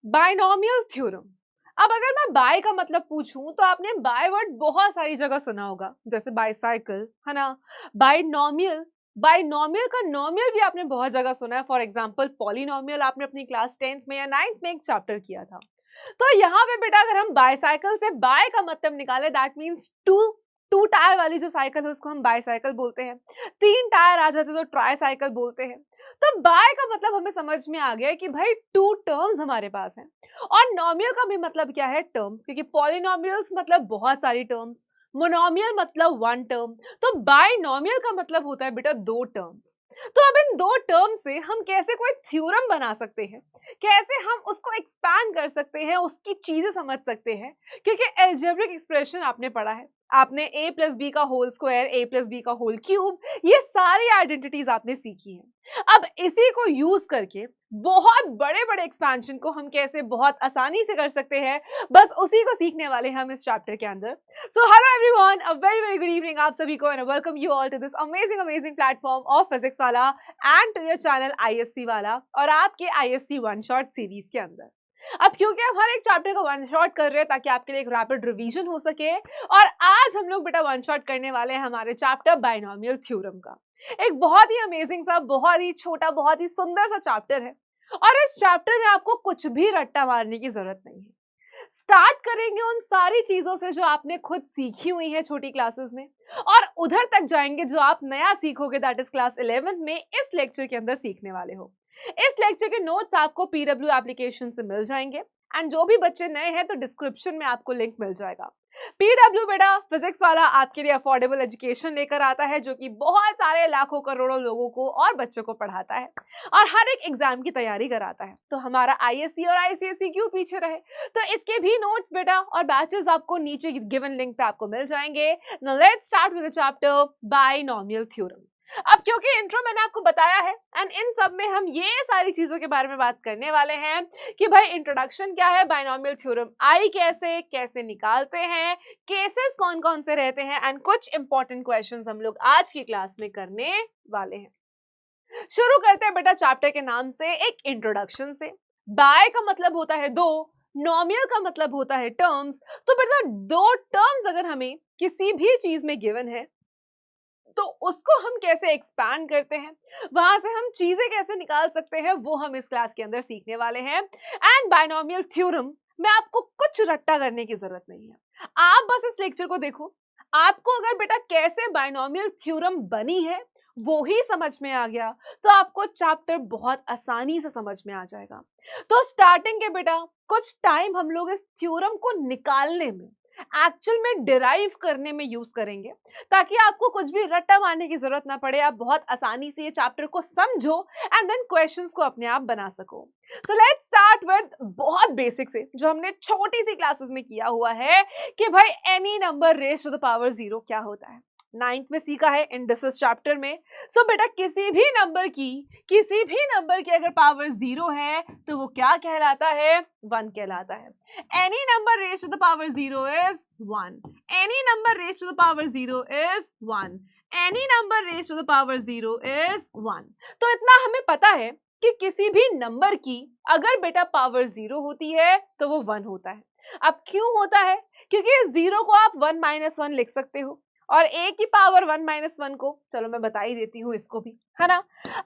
Binomial theorem. अब अगर मैं बाय का मतलब पूछूं तो आपने बाय वर्ड बहुत सारी जगह सुना होगा, जैसे बाइसाइकिल, है ना। बायनॉमियल, बायनॉमियल का नॉमियल भी आपने बहुत जगह सुना है। फॉर एग्जांपल पॉलिनॉमियल आपने अपनी क्लास 10th में या 9th में एक चैप्टर किया था। तो यहाँ पे बेटा अगर हम बाइसाइकिल से बाय का मतलब निकाले, that means two, two tyre वाली जो साइकिल है उसको हम बाइसाइकिल बोलते हैं। तीन टायर आ जाते तो ट्राई साइकिल बोलते हैं। तो बाय का मतलब हमें समझ में आ गया कि भाई टू टर्म्स हमारे पास हैं। और नॉमियल का भी मतलब क्या है, टर्म्स, क्योंकि पॉलिनॉमियल्स मतलब बहुत सारी टर्म्स, मोनोमियल मतलब वन टर्म। तो बायनॉमियल का मतलब होता है बेटा दो टर्म्स। तो अब इन दो टर्म से हम कैसे कोई थ्योरम बना सकते हैं, कैसे हम उसको एक्सपैंड कर सकते हैं, उसकी चीजें समझ सकते हैं। क्योंकि एल्जेब्रिक एक्सप्रेशन आपने पढ़ा है, आपने a प्लस बी का whole square, a plus B का होल क्यूब, ये सारी आइडेंटिटीज आपने सीखी हैं। अब इसी को यूज करके बहुत बड़े बड़े एक्सपेंशन को हम कैसे बहुत आसानी से कर सकते हैं, बस उसी को सीखने वाले हैं हम इस चैप्टर के अंदर। So hello everyone, a very very good evening आप सभी को, and welcome you all to this amazing platform of physics वाला and to your channel ISC वाला, और आपके आईएससी वन शॉट सीरीज के अंदर। अब क्योंकि हम हर एक चैप्टर का वन शॉट कर रहे हैं ताकि आपके लिए एक रैपिड रिवीजन हो सके, और आज हम लोग बेटा वन शॉट करने वाले हैं हमारे चैप्टर बायनॉमियल थ्योरम का। एक बहुत ही अमेजिंग सा, बहुत ही छोटा, बहुत ही सुंदर सा चैप्टर है, और इस चैप्टर में आपको कुछ भी रट्टा मारने की जरूरत नहीं है। स्टार्ट करेंगे उन सारी चीजों से जो आपने खुद सीखी हुई है छोटी क्लासेस में, और उधर तक जाएंगे जो आप नया सीखोगे, दैट इज क्लास 11th में इस लेक्चर के अंदर सीखने वाले हो। इस लेक्चर के नोट्स आपको पीडब्ल्यू एप्लीकेशन से मिल जाएंगे, एंड जो भी बच्चे नए हैं तो डिस्क्रिप्शन में आपको लिंक मिल जाएगा। पीडब्ल्यू बेटा फिजिक्स वाला आपके लिए अफोर्डेबल एजुकेशन लेकर आता है, जो कि बहुत सारे लाखों करोड़ों लोगों को और बच्चों को पढ़ाता है और हर एक एग्जाम की तैयारी कराता है। तो हमारा आईएससी और आईसीएससी क्यों पीछे रहे। तो इसके भी नोट्स बेटा और बैचेस आपको नीचे गिवन लिंक पे आपको मिल जाएंगे। Now let's start with the chapter binomial theorem. अब क्योंकि इंट्रो मैंने आपको बताया है, एंड इन सब में हम ये सारी चीजों के बारे में बात करने वाले हैं कि भाई इंट्रोडक्शन क्या है, बायनॉमियल थ्योरम आई कैसे कैसे निकालते हैं, केसेस कौन कौन से रहते हैं, एंड कुछ इंपॉर्टेंट क्वेश्चंस हम लोग आज की क्लास में करने वाले हैं। शुरू करते हैं बेटा चैप्टर के नाम से, एक इंट्रोडक्शन से। बाय का मतलब होता है दो, नॉमियल का मतलब होता है टर्म्स। तो बेटा दो टर्म्स अगर हमें किसी भी चीज में गिवन है तो उसको हम कैसे एक्सपैंड करते हैं, वहां से हम चीजें कैसे निकाल सकते हैं, वो हम इस क्लास के अंदर सीखने वाले हैं। एंड बायनॉमियल थ्योरम में आपको कुछ रट्टा करने की जरूरत नहीं है, आप बस इस लेक्चर को देखो। आपको अगर बेटा कैसे बायनॉमियल थ्योरम बनी है वो ही समझ में आ गया, तो आपको चैप्टर बहुत आसानी से समझ में आ जाएगा। तो स्टार्टिंग के बेटा कुछ टाइम हम लोग इस थ्योरम को निकालने में, एक्चुअल में डिराइव करने में यूज करेंगे, ताकि आपको कुछ भी रट्टा मारने की जरूरत ना पड़े, आप बहुत आसानी से ये चैप्टर को समझो एंड देन क्वेश्चंस को अपने आप बना सको। सो लेट्स स्टार्ट विद बहुत बेसिक से, जो हमने छोटी सी क्लासेस में किया हुआ है कि भाई any number raise to the power zero क्या होता है। 9th में सीखा है इंडिसेस चैप्टर में। सो बेटा किसी भी नंबर की अगर पावर जीरो है तो वो क्या कहलाता है, वन कहलाता है। any number raised to the power 0 is 1. Any number raised to the power 0 is 1. Any number raised to the power 0 is 1. तो इतना हमें पता है कि किसी भी नंबर की अगर बेटा पावर 0 होती है तो वो 1 होता है। अब क्यों होता है, क्योंकि 0 को आप 1 - 1 लिख सकते हो, और a की पावर 1 - 1 को, चलो मैं बता ही देती हूँ इसको भी, है ना।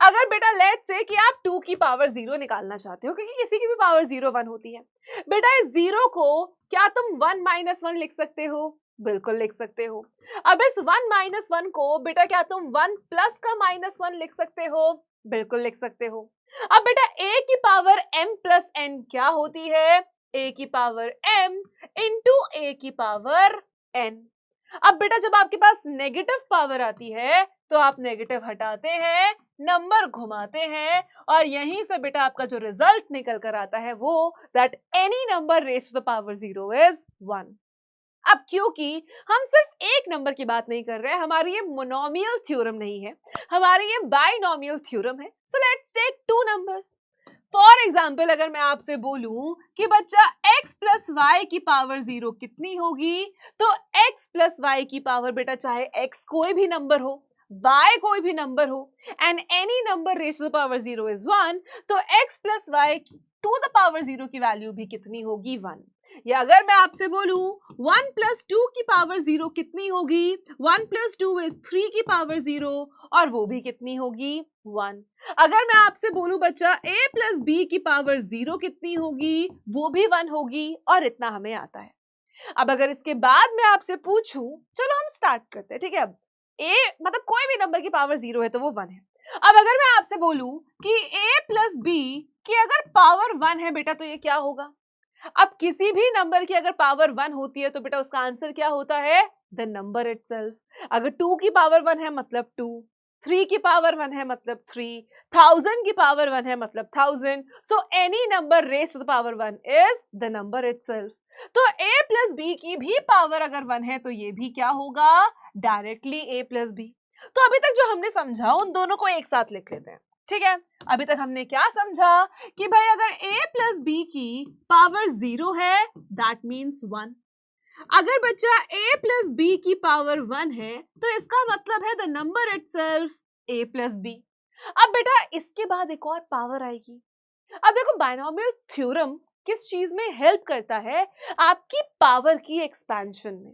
अगर बेटा लेट्स से कि आप 2 की पावर 0 निकालना चाहते हो, क्योंकि किसी की भी पावर 0 1 होती है, बेटा इस 0 को क्या तुम 1 - 1 लिख सकते हो, बिल्कुल लिख सकते हो। अब इस 1 - 1 को बेटा क्या तुम 1 प्लस का -1 लिख सकते हो, बिल्कुल लिख सकते हो। अब बेटा a की पावर m प्लस n क्या होती है, a की पावर m इंटू a की पावर n। अब बेटा जब आपके पास नेगेटिव पावर आती है तो आप नेगेटिव हटाते हैं, नंबर घुमाते हैं, और यहीं से बेटा आपका जो रिजल्ट निकल कर आता है वो that any number raised to the power 0 is 1। अब क्योंकि हम सिर्फ एक नंबर की बात नहीं कर रहे हैं, हमारी ये मोनोमियल थ्योरम नहीं है, हमारी ये बायनॉमियल थ्योरम है। So let's take two numbers. For example अगर मैं आपसे बोलूं कि बच्चा x प्लस वाई की पावर 0 कितनी होगी, तो x प्लस वाई की पावर बेटा चाहे x कोई भी नंबर हो, y कोई भी नंबर हो, and any number raised to the power 0 is 1, तो x plus Y to the power 0 की वैल्यू भी कितनी होगी 1। या अगर मैं आपसे बोलूं 1 प्लस 2 की पावर 0 कितनी होगी, 1 प्लस 2 इज 3 की पावर 0 और वो भी कितनी होगी 1। अगर मैं आपसे बोलूं बच्चा a प्लस बी की पावर 0 कितनी होगी, वो भी 1 होगी और इतना हमें आता है। अब अगर इसके बाद मैं आपसे पूछूं, चलो हम स्टार्ट करते हैं, ठीक है। अब a मतलब कोई भी नंबर की पावर 0 है तो वो 1 है। अब अगर मैं आपसे बोलूं कि a प्लस बी की अगर पावर 1 है बेटा तो ये क्या होगा। अब किसी भी नंबर की अगर पावर 1 होती है तो बेटा उसका आंसर क्या होता है, द नंबर इटसेल्फ। अगर 2 की पावर 1 है मतलब 2, 3 की पावर 1 है मतलब 3, 1000 की पावर 1 है मतलब 1000। So any number raised to the power 1 is the number itself. तो a प्लस बी की भी पावर अगर 1 है तो ये भी क्या होगा, डायरेक्टली a प्लस बी। तो अभी तक जो हमने समझा उन दोनों को एक साथ लिख लेते हैं, ठीक है। अभी तक हमने क्या समझा कि भाई अगर a प्लस बी की पावर 0 है दैट मीन्स 1। अगर बच्चा a प्लस बी की पावर 1 है तो इसका मतलब है the number itself a plus B. अब बेटा इसके बाद एक और पावर आएगी। अब देखो बायनोमियल थ्योरम किस चीज में हेल्प करता है, आपकी पावर की एक्सपेंशन में,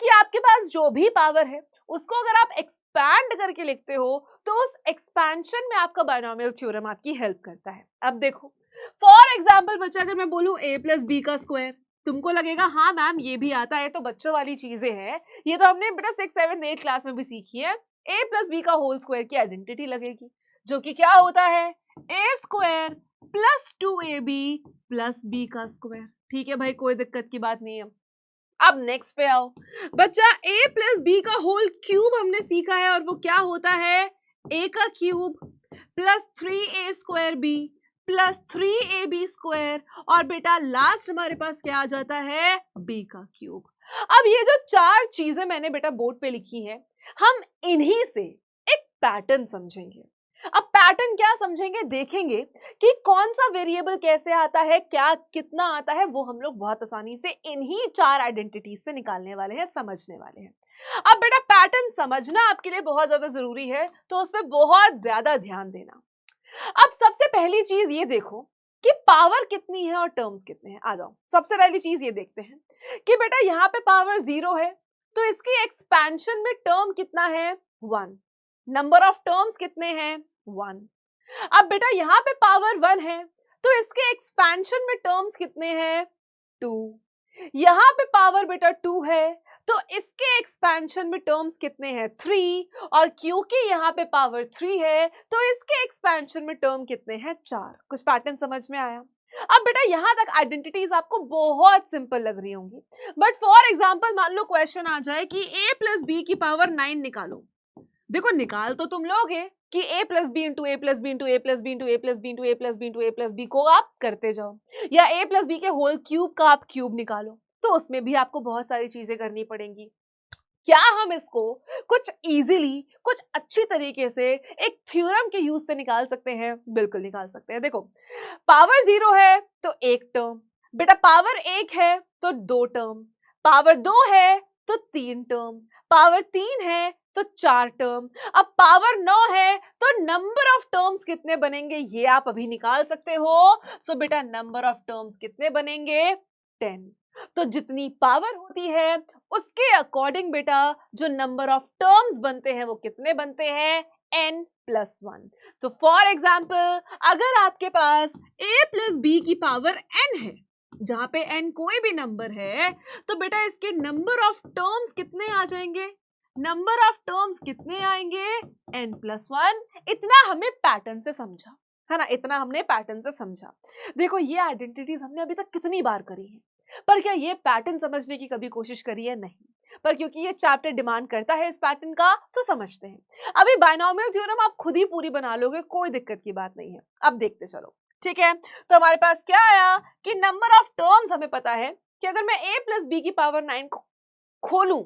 कि आपके पास जो भी पावर है उसको अगर आप एक्सपैंड करके लिखते हो तो उस एक्सपेंशन में आपका बायनोमियल थ्योरम आपकी हेल्प करता है। अब देखो फॉर एग्जांपल बच्चा अगर मैं बोलूं a प्लस बी का स्क्वायर, तुमको लगेगा हाँ मैम ये भी आता है, तो बच्चों वाली चीजें हैं, ये तो हमने बेटा 6, 7, 8 क्लास में भी सीखी है। a प्लस बी का होल स्क्वायर की आइडेंटिटी लगेगी जो कि क्या होता है, a square plus 2ab plus B का स्क्वायर। ठीक है भाई, कोई दिक्कत की बात नहीं है। अब नेक्स्ट पे आओ बच्चा, a प्लस बी का होल क्यूब हमने सीखा है और वो क्या होता है, a का cube plus 3a square b plus 3ab square और बेटा लास्ट हमारे पास क्या आ जाता है, b का क्यूब। अब ये जो चार चीजें मैंने बेटा बोर्ड पे लिखी हैं, हम इन्हीं से एक पैटर्न समझेंगे। अब पैटर्न क्या समझेंगे, देखेंगे कि कौन सा वेरिएबल कैसे आता है, क्या कितना आता है, वो हम लोग बहुत आसानी से इन्हीं चार आइडेंटिटीज से निकालने वाले हैं, समझने वाले हैं। अब बेटा पैटर्न समझना आपके लिए बहुत ज्यादा जरूरी है, तो उस पर बहुत ज्यादा ध्यान देना। अब सबसे पहली चीज ये देखो कि पावर कितनी है और टर्म्स कितने हैं। आ जाओ सबसे पहली चीज ये देखते हैं कि बेटा यहाँ पे पावर 0 है तो इसकी एक्सपेंशन में टर्म कितना है, 1। नंबर ऑफ टर्म्स कितने हैं, 1। अब बेटा यहाँ पे पावर 1 है तो इसके एक्सपेंशन में टर्म्स कितने हैं, 2। यहाँ पे पावर बेटा 2 है तो इसके एक्सपेंशन में टर्म्स कितने हैं, 3। और क्योंकि यहाँ पे पावर 3 है तो इसके एक्सपेंशन में टर्म कितने हैं, 4। कुछ पैटर्न समझ में आया। अब बेटा यहां तक आइडेंटिटीज आपको बहुत सिंपल लग रही होंगी, बट फॉर एग्जांपल मान लो क्वेश्चन आ जाए कि a प्लस बी की पावर 9 निकालो। देखो निकाल तो तुम लोगे कि a plus B into A plus B into A plus B into A plus B into A plus B into A plus B को आप करते जाओ, या a प्लस बी के होल क्यूब का आप क्यूब निकालो, तो उसमें भी आपको बहुत सारी चीजें करनी पड़ेंगी। क्या हम इसको कुछ इजीली, कुछ अच्छी तरीके से एक थ्योरम के यूज से निकाल सकते हैं? बिल्कुल निकाल सकते हैं। देखो पावर 0 है तो एक टर्म, बेटा पावर 1 है तो 2 टर्म, पावर 2 है तो 3 टर्म, पावर 3 है तो 4 टर्म। अब पावर 9 है तो नंबर ऑफ टर्म्स कितने बनेंगे ये आप अभी निकाल सकते हो। सो बेटा नंबर ऑफ टर्म्स कितने बनेंगे, 10। तो जितनी पावर होती है उसके अकॉर्डिंग बेटा जो नंबर ऑफ टर्म्स बनते हैं वो कितने बनते हैं, n प्लस 1। तो फॉर एग्जाम्पल अगर आपके पास a प्लस बी की पावर n है, जहां पे n कोई भी नंबर है, तो बेटा इसके नंबर ऑफ टर्म्स कितने आ जाएंगे, नंबर ऑफ टर्म्स कितने आएंगे, n प्लस 1। इतना हमें पैटर्न से समझा है ना, इतना हमने पैटर्न से समझा। देखो ये आइडेंटिटीज हमने अभी तक कितनी बार करी है, पर क्या ये पैटर्न समझने की कभी कोशिश करी है, नहीं। पर क्योंकि ये चैप्टर डिमांड करता है इस पैटर्न का तो समझते हैं। अभी बायनोमियल थ्योरम आप खुद ही पूरी बना लोगे, कोई दिक्कत की बात नहीं है। अब देखते चलो, ठीक है। तो हमारे पास क्या आया कि नंबर ऑफ टर्म्स हमें पता है कि अगर मैं a प्लस बी की पावर 9 को खोलूं,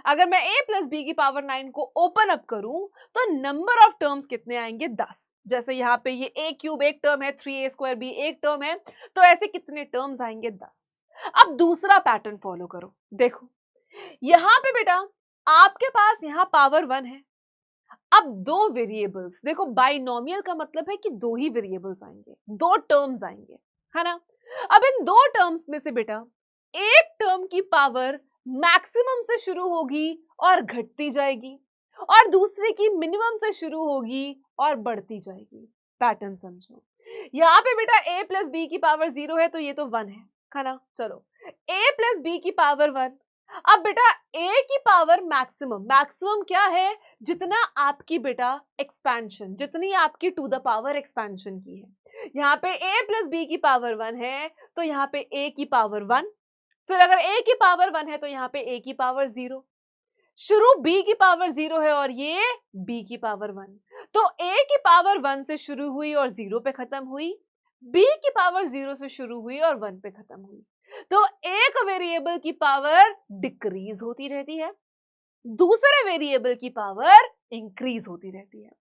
अगर मैं a प्लस बी की पावर 9 को ओपन अप करूं तो नंबर ऑफ टर्म्स कितने आएंगे, 10। जैसे यहाँ पे ये a क्यूब एक टर्म है, 3a स्क्वायर b एक टर्म है, तो ऐसे कितने टर्म्स आएंगे, 10। अब दूसरा पैटर्न फॉलो करो। देखो यहां पे बेटा आपके पास यहां पावर 1 है, अब दो वेरिएबल्स, देखो बाइनोमियल का मतलब है कि दो ही वेरिएबल्स आएंगे, दो टर्म्स आएंगे। है ना। अब इन दो टर्म्स में से बेटा एक टर्म की पावर मैक्सिमम से शुरू होगी और घटती जाएगी और दूसरे की मिनिमम से शुरू होगी और बढ़ती जाएगी। पैटर्न समझो, यहाँ पे बेटा a प्लस बी की पावर 0 है तो ये तो 1 है ना। चलो a प्लस बी की पावर 1। अब बेटा a की पावर मैक्सिमम, मैक्सिमम क्या है, जितना आपकी बेटा एक्सपेंशन, जितनी आपकी टू द पावर एक्सपेंशन की है। यहाँ पे a प्लस बी की पावर 1 है तो यहाँ पे a की पावर 1, फिर अगर a की पावर 1 है तो यहाँ पे a की पावर 0, शुरू b की पावर 0 है और ये b की पावर 1, तो a की पावर 1 से शुरू हुई और 0 पे खत्म हुई, b की पावर 0 से शुरू हुई और 1 पे खत्म हुई। तो एक वेरिएबल की पावर डिक्रीज होती रहती है, दूसरे वेरिएबल की पावर इंक्रीज होती रहती है।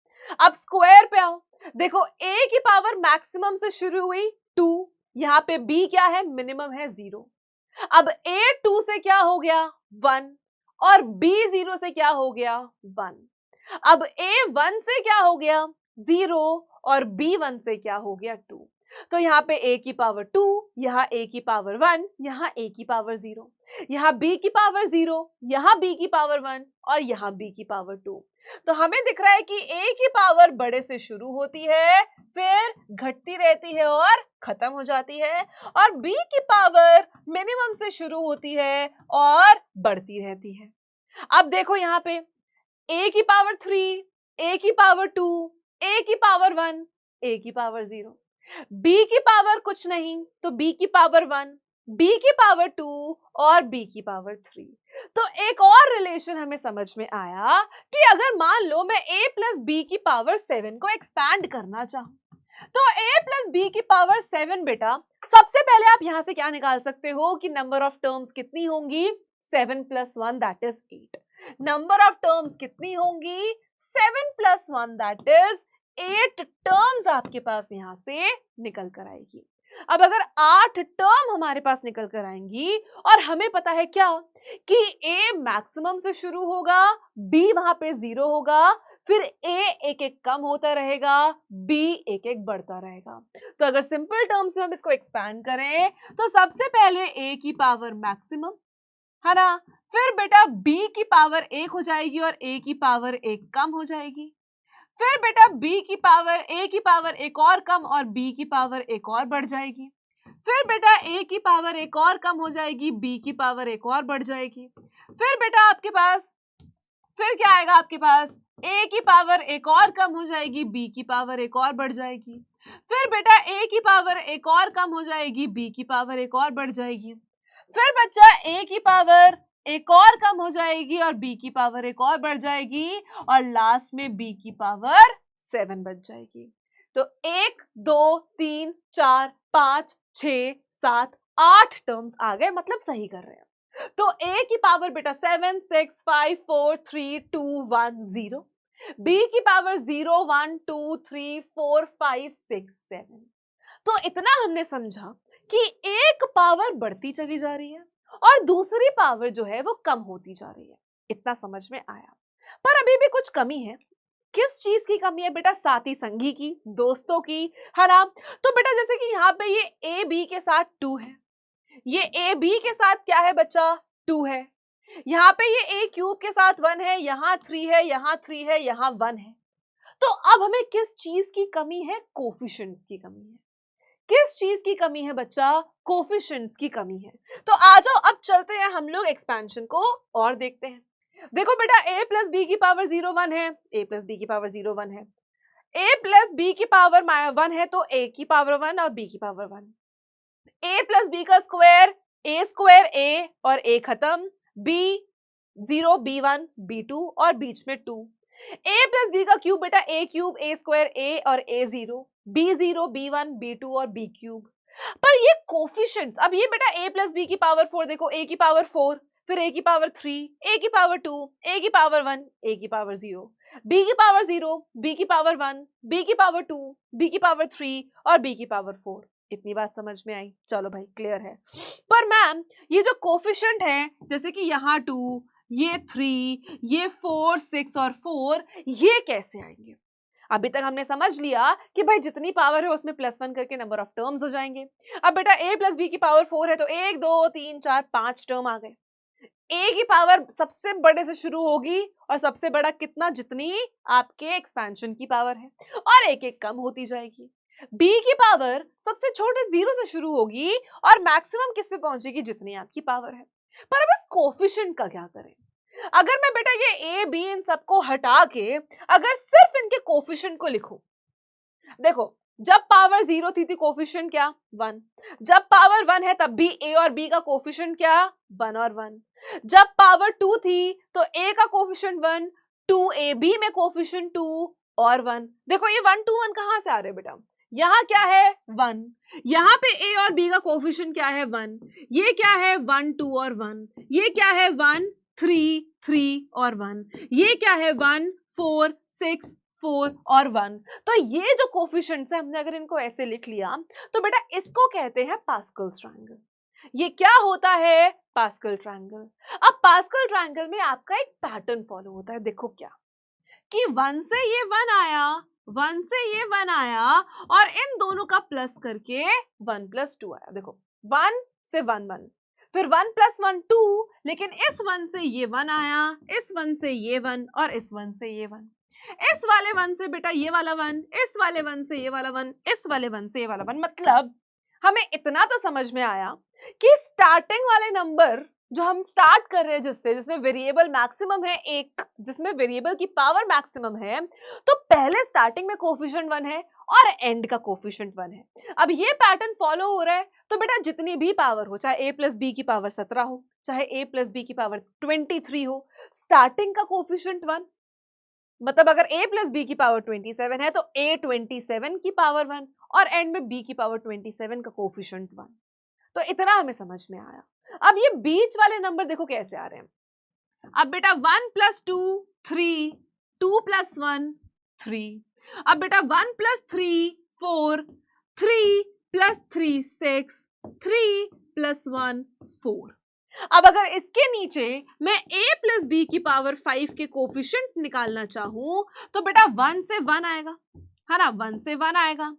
अब स्क्वायर पे आओ, देखो a की पावर मैक्सिमम से शुरू हुई 2, यहाँ पे b क्या है, मिनिमम है 0। अब a 2 से क्या हो गया 1 और b 0 से क्या हो गया 1। अब a 1 से क्या हो गया 0 और b 1 से क्या हो गया 2। तो यहाँ पे a की पावर 2, यहाँ a की पावर 1, यहाँ a की पावर 0, यहाँ b की पावर 0, यहाँ b की पावर 1 और यहाँ b की पावर 2। तो हमें दिख रहा है कि a की पावर बड़े से शुरू होती है, फिर घटती रहती है और खत्म हो जाती है, और b की पावर मिनिमम से शुरू होती है और बढ़ती रहती है। अब देखो यहाँ पे a की पावर 3, a की पावर 2, a की पावर 1, a की पावर 0, b की पावर कुछ नहीं तो b की पावर 1, b की पावर 2 और b की पावर 3। तो एक और रिलेशन हमें समझ में आया कि अगर मान लो मैं a प्लस बी की पावर 7 को एक्सपैंड करना चाहूं, तो a प्लस बी की पावर 7 बेटा, सबसे पहले आप यहां से क्या निकाल सकते हो कि नंबर ऑफ टर्म्स कितनी होंगी, 7 plus 1 that is 8। Number of terms कितनी होंगी, 7 प्लस 1 दैट इज 8 टर्म्स आपके पास यहां से निकल कर आएगी। अब अगर 8 टर्म हमारे पास निकल कर आएंगी और हमें पता है क्या कि a मैक्सिमम से शुरू होगा, b वहां पे 0 होगा, फिर a एक एक कम होता रहेगा, b एक एक बढ़ता रहेगा। तो अगर सिंपल टर्म्स में हम इसको एक्सपैंड करें तो सबसे पहले a की पावर मैक्सिमम है ना, फिर बेटा b की पावर 1 हो जाएगी और a की पावर 1 कम हो जाएगी, फिर बेटा b की पावर a की पावर एक और कम और b की पावर एक और बढ़ जाएगी, फिर बेटा a की पावर एक और कम हो जाएगी, b की पावर एक और बढ़ जाएगी, फिर बेटा आपके पास फिर क्या आएगा, आपके पास a की पावर एक और कम हो जाएगी, b की पावर एक और बढ़ जाएगी, फिर बेटा a की पावर एक और कम हो जाएगी, b की पावर एक और बढ़ जाएगी, फिर बच्चा a की पावर एक और कम हो जाएगी और b की पावर एक और बढ़ जाएगी और लास्ट में b की पावर 7 बच जाएगी। तो 1 2 3 4 5 6 7 8 टर्म्स आ गए, मतलब सही कर रहे हैं। तो a की पावर बेटा 7 6 5 4 3 2 1 0, b की पावर 0 1 2 3 4 5 6 7। तो इतना हमने समझा कि एक पावर बढ़ती चली जा रही है और दूसरी पावर जो है वो कम होती जा रही है, इतना समझ में आया। पर अभी भी कुछ कमी है। किस चीज की कमी है बेटा, साथी संगी की, दोस्तों की, है ना। तो बेटा जैसे कि यहाँ पे ये ए बी के साथ 2 है, ये ए बी के साथ क्या है बच्चा 2 है, यहाँ पे ये ए क्यूब के साथ 1 है, यहाँ 3 है, यहाँ 3 है, यहाँ 1 है। तो अब हमें किस चीज की कमी है, कोफिशिएंट्स की कमी है। किस चीज की कमी है बच्चा, कोफिशिएंट्स की कमी है। तो आ जाओ अब चलते हैं हम लोग एक्सपेंशन को और देखते हैं। देखो बेटा a प्लस बी की पावर 0 1 है, a प्लस बी की पावर 0 1 है, a प्लस बी की पावर 1 है तो a की पावर 1 और b की पावर 1, a प्लस बी का स्क्वायर a स्क्वायर a और a खत्म, b 0 b1 b2 और बीच में 2, a प्लस बी का क्यूब बेटा a cube a square a और a 0 b0 b1 b2 और b क्यूब। पर ये कोफिशिएंट्स, अब ये बेटा a प्लस बी की पावर 4, देखो a की पावर 4, फिर a की पावर 3, a की पावर 2, a की पावर 1, a की पावर 0, b की पावर 0, b की पावर 1, b की पावर 2, b की पावर 3 और b की पावर 4। इतनी बात समझ में आई, चलो भाई क्लियर है। पर मैम ये जो कोफिशिएंट है, जैसे कि यहाँ 2, ये 3, ये 4 6 और 4, ये कैसे आएंगे। अभी तक हमने समझ लिया कि भाई जितनी पावर है उसमें +1 करके नंबर ऑफ टर्म्स हो जाएंगे। अब बेटा a + b की पावर 4 है तो 1 2 3 4 5 टर्म आ गए। a की पावर सबसे बड़े से शुरू होगी और सबसे बड़ा कितना, जितनी आपके एक्सपेंशन की पावर है, और एक एक कम होती जाएगी। b की पावर सबसे छोटे 0 से शुरू होगी और मैक्सिमम किस पे पहुंचेगी, जितनी आपकी पावर है। पर अब इस कोफिशिएंट का क्या करें? अगर मैं बेटा ये a b इन सबको हटा के अगर सिर्फ इनके कोफिशिएंट को लिखूं, देखो जब पावर 0 थी कोफिशिएंट क्या, 1। जब पावर 1 है तब भी a और b का कोफिशिएंट क्या, 1 और 1। जब पावर 2 थी तो a का कोफिशिएंट 1, 2ab में कोफिशिएंट 2 और 1। देखो ये 1 2 1 कहां से आ रहे बेटा, यहाँ क्या है 1, यहाँ पे a और b का कोफिशिएंट क्या है 1, ये क्या है 1 2 और 1, ये क्या है 1 3 3 और 1, ये क्या है 1 4 6 4 और 1। तो ये जो कोफिशिएंट्स है हमने अगर इनको ऐसे लिख लिया तो बेटा इसको कहते हैं पास्कल्स ट्रायंगल। ये क्या होता है, पास्कल ट्रायंगल। अब पास्कल ट्रायंगल में आपका एक पैटर्न फॉलो होता है, देखो क्या, कि 1 से ये 1 आया, 1 से ये 1 आया और इन दोनों का प्लस करके 1 + 2 आया। देखो 1 से 1 1, फिर 1 + 1 2, लेकिन इस 1 से ये 1 आया, इस 1 से ये 1 और इस 1 से ये 1, इस वाले 1 से बेटा ये वाला 1, इस वाले 1 से ये वाला 1, इस वाले 1 से ये वाला 1। मतलब हमें इतना तो समझ में आया कि स्टार्टिंग वाले नंबर जो हम स्टार्ट कर रहे हैं जिसमें वेरिएबल मैक्सिमम है एक, जिसमें वेरिएबल की पावर मैक्सिमम है, तो पहले स्टार्टिंग में कोफिशिएंट 1 है और एंड का कोफिशिएंट 1 है। अब ये पैटर्न फॉलो हो रहा है तो बेटा जितनी भी पावर हो, चाहे a + b की पावर 17 हो, चाहे a + b की पावर 23 हो, स्टार्टिंग का कोफिशिएंट 1, मतलब अगर a + b की पावर 27 है तो a 27 की पावर 1 और एंड में b की पावर 27 का कोफिशिएंट 1। तो इतना हमें समझ में आया। अब ये बीच वाले नंबर देखो कैसे आ रहे हैं। अब बेटा 1 + 2 3, 2 + 1 3, अब बेटा 1 + 3 4, 3 + 3 6, 3 + 1 4। अब अगर इसके नीचे मैं a + b की पावर 5 के कोफिशिएंट निकालना चाहूं तो बेटा 1 से 1 आएगा, है ना, 1 से 1 आएगा,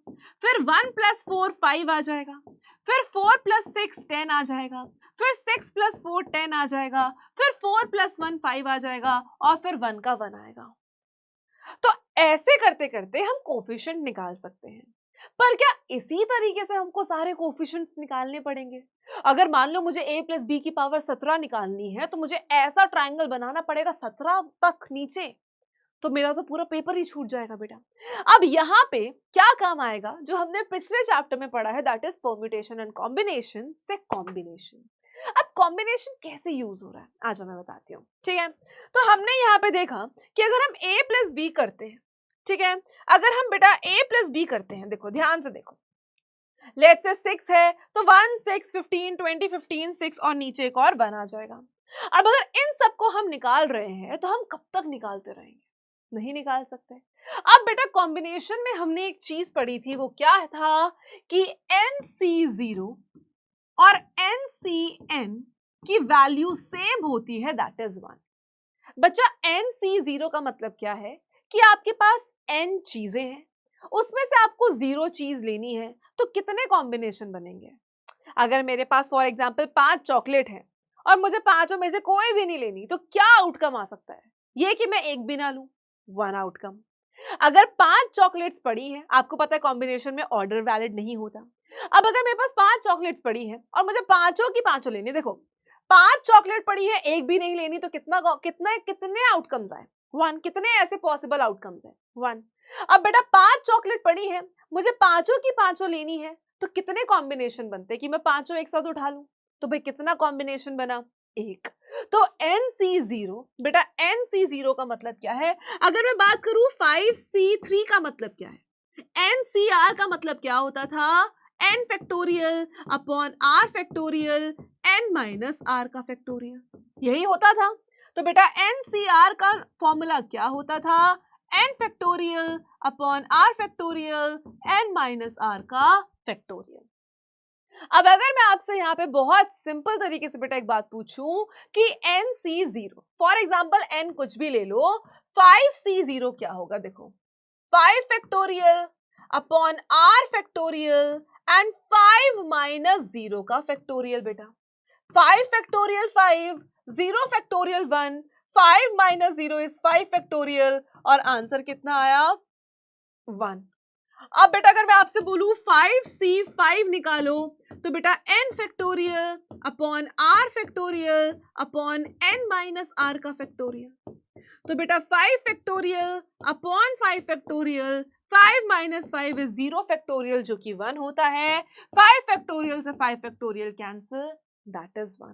फिर 1 + 4 5 आ जाएगा, फिर 4 + 6 10 आ जाएगा, फिर 6 + 4 10 आ जाएगा, फिर 4 + 1 5 आ जाएगा और फिर 1 का 1 आएगा। तो ऐसे करते करते हम कोफिशिएंट निकाल सकते हैं। पर क्या इसी तरीके से हमको सारे कोफिशिएंट्स निकालने पड़ेंगे? अगर मान लो मुझे a + b की पावर 17 निकालनी है तो मुझे ऐसा ट्रायंगल बनाना पड़ेगा 17 तक नीचे, तो मेरा तो पूरा पेपर ही छूट जाएगा बेटा। अब यहाँ पे क्या काम आएगा जो हमने पिछले चैप्टर में पढ़ा है, that is permutation and combination से कॉम्बिनेशन। अब कॉम्बिनेशन कैसे यूज हो रहा है आज मैं बताती हूँ, ठीक है। तो हमने यहाँ पे देखा कि अगर हम a + b करते हैं, ठीक है, अगर हम बेटा a + b करते हैं, देखो ध्यान से देखो, लेट्स से 6 है तो 1 6 15 20 15 6 और नीचे एक और 1 आ जाएगा। अब अगर इन सबको हम निकाल रहे हैं तो हम कब तक निकालते रहेंगे, नहीं निकाल सकते। अब बेटा कॉम्बिनेशन में हमने एक चीज पढ़ी थी, वो क्या था कि NC0 और NCN की वैल्यू सेम होती है, दैट इज 1। बच्चा NC0 का मतलब क्या है कि आपके पास n चीजें हैं, उसमें से आपको 0 चीज लेनी है, तो कितने कॉम्बिनेशन बनेंगे। अगर मेरे पास फॉर एग्जांपल 5 चॉकलेट है और मुझे पांचों में से कोई भी नहीं लेनी, तो क्या आउटकम आ सकता है, ये कि मैं एक भी ना लूं, 1 आउटकम। अगर 5 चॉकलेट्स पड़ी है, आपको पता है कॉम्बिनेशन में ऑर्डर वैलिड नहीं होता। अब अगर मेरे पास 5 चॉकलेट्स पड़ी है और मुझे पांचों की पांचों लेनी, देखो 5 चॉकलेट पड़ी है, एक भी नहीं लेनी, तो कितने आउटकम्स आए, 1। कितने ऐसे पॉसिबल आउटकम्स है, 1। अब बेटा 5 चॉकलेट पड़ी है, मुझे पांचों की पांचों लेनी है, तो कितने कॉम्बिनेशन बनते हैं कि मैं पांचों एक साथ उठा लूं, तो भाई कितना कॉम्बिनेशन बना, 1। तो NC0 बेटा, NC0 का मतलब क्या है, अगर मैं बात करूं 5C3 का मतलब क्या है, NCR का मतलब क्या होता था, n factorial upon r factorial n minus r का फैक्टोरियल, यही होता था। तो बेटा NCR का फॉर्मूला क्या होता था, n factorial upon r factorial n minus r का फैक्टोरियल। अब अगर मैं आपसे यहाँ पे बहुत सिंपल तरीके से बेटा एक बात पूछूं कि NC0 फॉर एग्जाम्पल n कुछ भी ले लो, 5C0 क्या होगा, देखो 5 factorial upon r factorial and 5 minus 0 का फैक्टोरियल बेटा। 5 factorial 5, 0 factorial 1, 5 minus 0 is 5 factorial और आंसर कितना आया 1। अब बेटा अगर मैं आपसे बोलूं 5c5 निकालो तो बेटा n factorial upon r factorial upon n minus r का फैक्टोरियल। तो बेटा 5 factorial upon 5 factorial, 5 minus 5 is 0 factorial जो कि 1 होता है। 5 फैक्टोरियल से 5 फैक्टोरियल कैंसिल, दैट इज 1।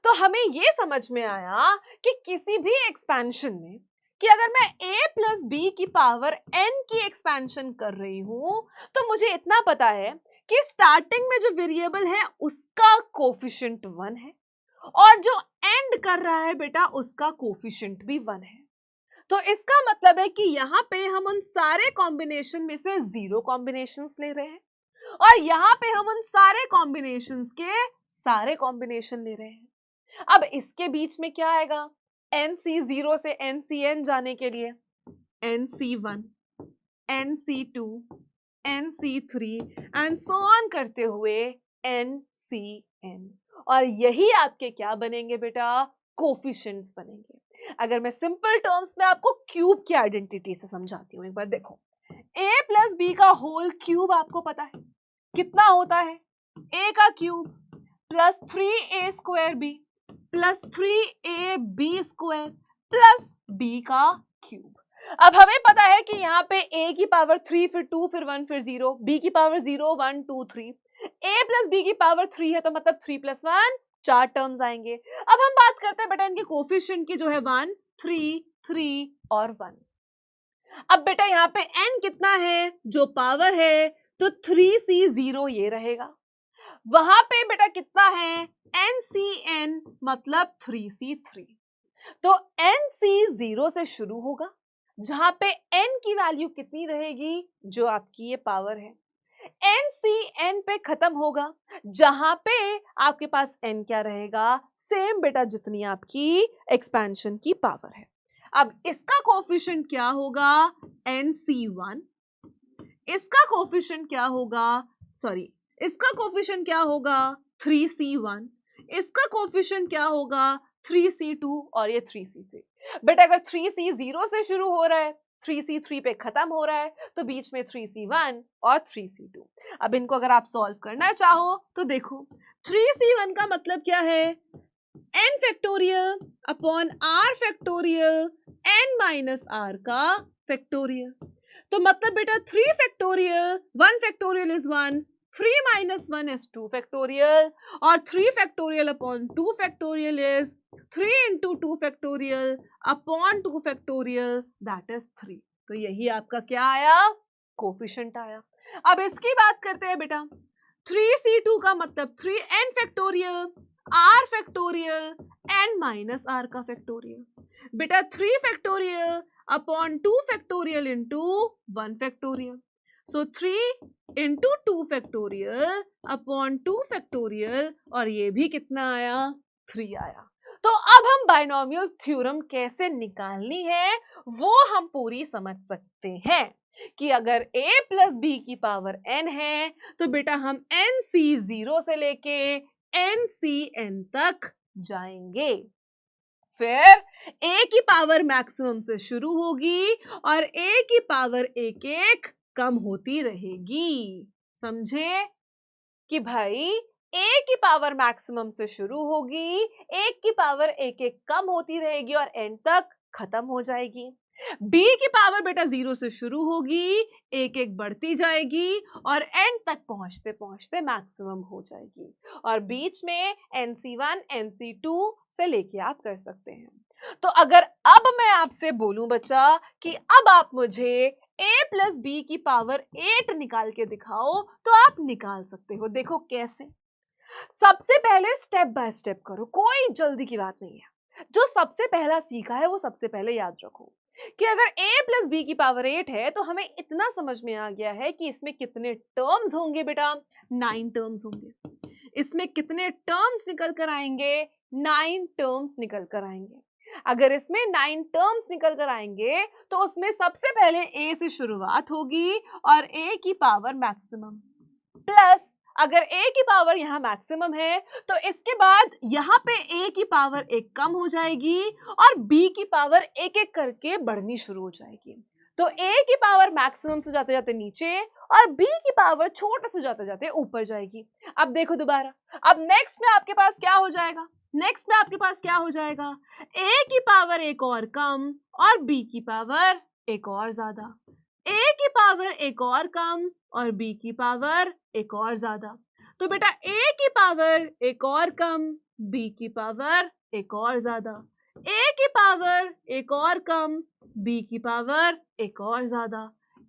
तो हमें ये समझ में आया कि किसी भी एक्सपेंशन में कि अगर मैं a प्लस बी की पावर n की एक्सपेंशन कर रही हूं तो मुझे इतना पता है कि स्टार्टिंग में जो वेरिएबल है उसका कोफिशिएंट 1 है और जो एंड कर रहा है बेटा उसका कोफिशिएंट भी 1 है। तो इसका मतलब है कि यहाँ पे हम उन सारे कॉम्बिनेशन में से 0 कॉम्बिनेशंस ले रहे हैं और यहाँ पे हम उन सारे कॉम्बिनेशंस के सारे कॉम्बिनेशन ले रहे हैं। अब इसके बीच में क्या आएगा, NC0 से NCN जाने के लिए NC1, NC2, NC3 and so on करते हुए NCN, और यही आपके क्या बनेंगे बेटा, कोफिशिएंट्स बनेंगे। अगर मैं सिंपल टर्म्स में आपको क्यूब की आइडेंटिटी से समझाती हूँ, एक बार देखो, a प्लस बी का होल क्यूब आपको पता है कितना होता है, a का cube plus 3a square b plus 3ab square plus b का क्यूब। अब हमें पता है कि यहाँ पे a की पावर 3 फिर 2 फिर 1 फिर 0, b की पावर 0 1 2 3, a प्लस b की पावर 3 है तो मतलब 3 प्लस 1 4 टर्म्स आएंगे। अब हम बात करते हैं बेटा इनके कोफिशिएंट की, जो है 1 3 3 और 1। अब बेटा यहाँ पे n कितना है, जो पावर है, तो 3c0 ये रहेगा। वहां पे बेटा कितना है, NCN मतलब 3c3, तो NC0 से शुरू होगा जहां पे n की वैल्यू कितनी रहेगी, जो आपकी ये पावर है। NCN पे खत्म होगा जहां पे आपके पास n क्या रहेगा, सेम बेटा जितनी आपकी एक्सपेंशन की पावर है। अब इसका कोफिशिएंट क्या होगा, NC1, इसका कोफिशिएंट क्या होगा, सॉरी इसका कोफिशिएंट क्या होगा 3c1, इसका कोफिशिएंट क्या होगा 3c2 और ये 3c3। बेटा अगर 3c0 से शुरू हो रहा है, 3c3 पे खत्म हो रहा है, तो बीच में 3c1 और 3c2। अब इनको अगर आप सॉल्व करना चाहो तो देखो, 3c1 का मतलब क्या है, n factorial upon r factorial n minus r का फैक्टोरियल। तो मतलब बेटा 3 factorial 1 factorial is 1, 3 minus 1 is 2 factorial, और 3 factorial upon 2 factorial is 3 into 2 factorial upon 2 factorial, that is 3। तो यही आपका क्या आया, कोफिशिएंट आया। अब इसकी बात करते हैं बेटा, 3c2 का मतलब 3n factorial r factorial n minus r का फैक्टोरियल। बेटा 3 factorial upon 2 factorial into 1 factorial, so 3 into 2 factorial upon 2 factorial, और ये भी कितना आया, 3 आया। तो अब हम बाइनोमियल थ्योरम कैसे निकालनी है वो हम पूरी समझ सकते हैं कि अगर a प्लस बी की पावर n है तो बेटा हम NC0 से लेके NCN तक जाएंगे। फिर a की पावर मैक्सिमम से शुरू होगी और a की पावर एक एक कम होती रहेगी। समझे कि भाई a की पावर मैक्सिमम से शुरू होगी, एक की पावर एक एक कम होती रहेगी और एंड तक खत्म हो जाएगी। b की पावर बेटा 0 से शुरू होगी, एक एक बढ़ती जाएगी और एंड तक पहुंचते पहुंचते मैक्सिमम हो जाएगी, और बीच में NC1 NC2 से लेके आप कर सकते हैं। तो अगर अब मैं आपसे बोलूं बच्चा कि अब आप मुझे a प्लस बी की पावर 8 निकाल के दिखाओ, तो आप निकाल सकते हो। देखो कैसे, सबसे पहले स्टेप बाय स्टेप करो, कोई जल्दी की बात नहीं है। जो सबसे पहला सीखा है वो सबसे पहले याद रखो कि अगर a प्लस बी की पावर 8 है तो हमें इतना समझ में आ गया है कि इसमें कितने टर्म्स होंगे बेटा, 9 टर्म्स होंगे। इसमें कितने टर्म्स निकल कर आएंगे, 9 टर्म्स निकल कर आएंगे। अगर इसमें 9 टर्म्स निकल कर आएंगे तो उसमें सबसे पहले a से शुरुआत होगी और a की पावर मैक्सिमम, प्लस अगर a की पावर यहाँ मैक्सिमम है तो इसके बाद यहाँ पे a की पावर एक कम हो जाएगी और b की पावर एक एक करके बढ़नी शुरू हो जाएगी। तो a की पावर मैक्सिमम से जाते जाते नीचे और b की पावर छोटे से जाते जाते ऊपर जाएगी। अब देखो दोबारा, अब नेक्स्ट में आपके पास क्या हो जाएगा, नेक्स्ट में आपके पास क्या हो जाएगा, a की पावर एक और कम और b की पावर एक और ज्यादा, a की पावर एक और कम और b की पावर एक और ज्यादा। तो बेटा a की पावर एक और कम, b की पावर एक और ज्यादा, a की पावर एक और कम, b की पावर एक और ज्यादा,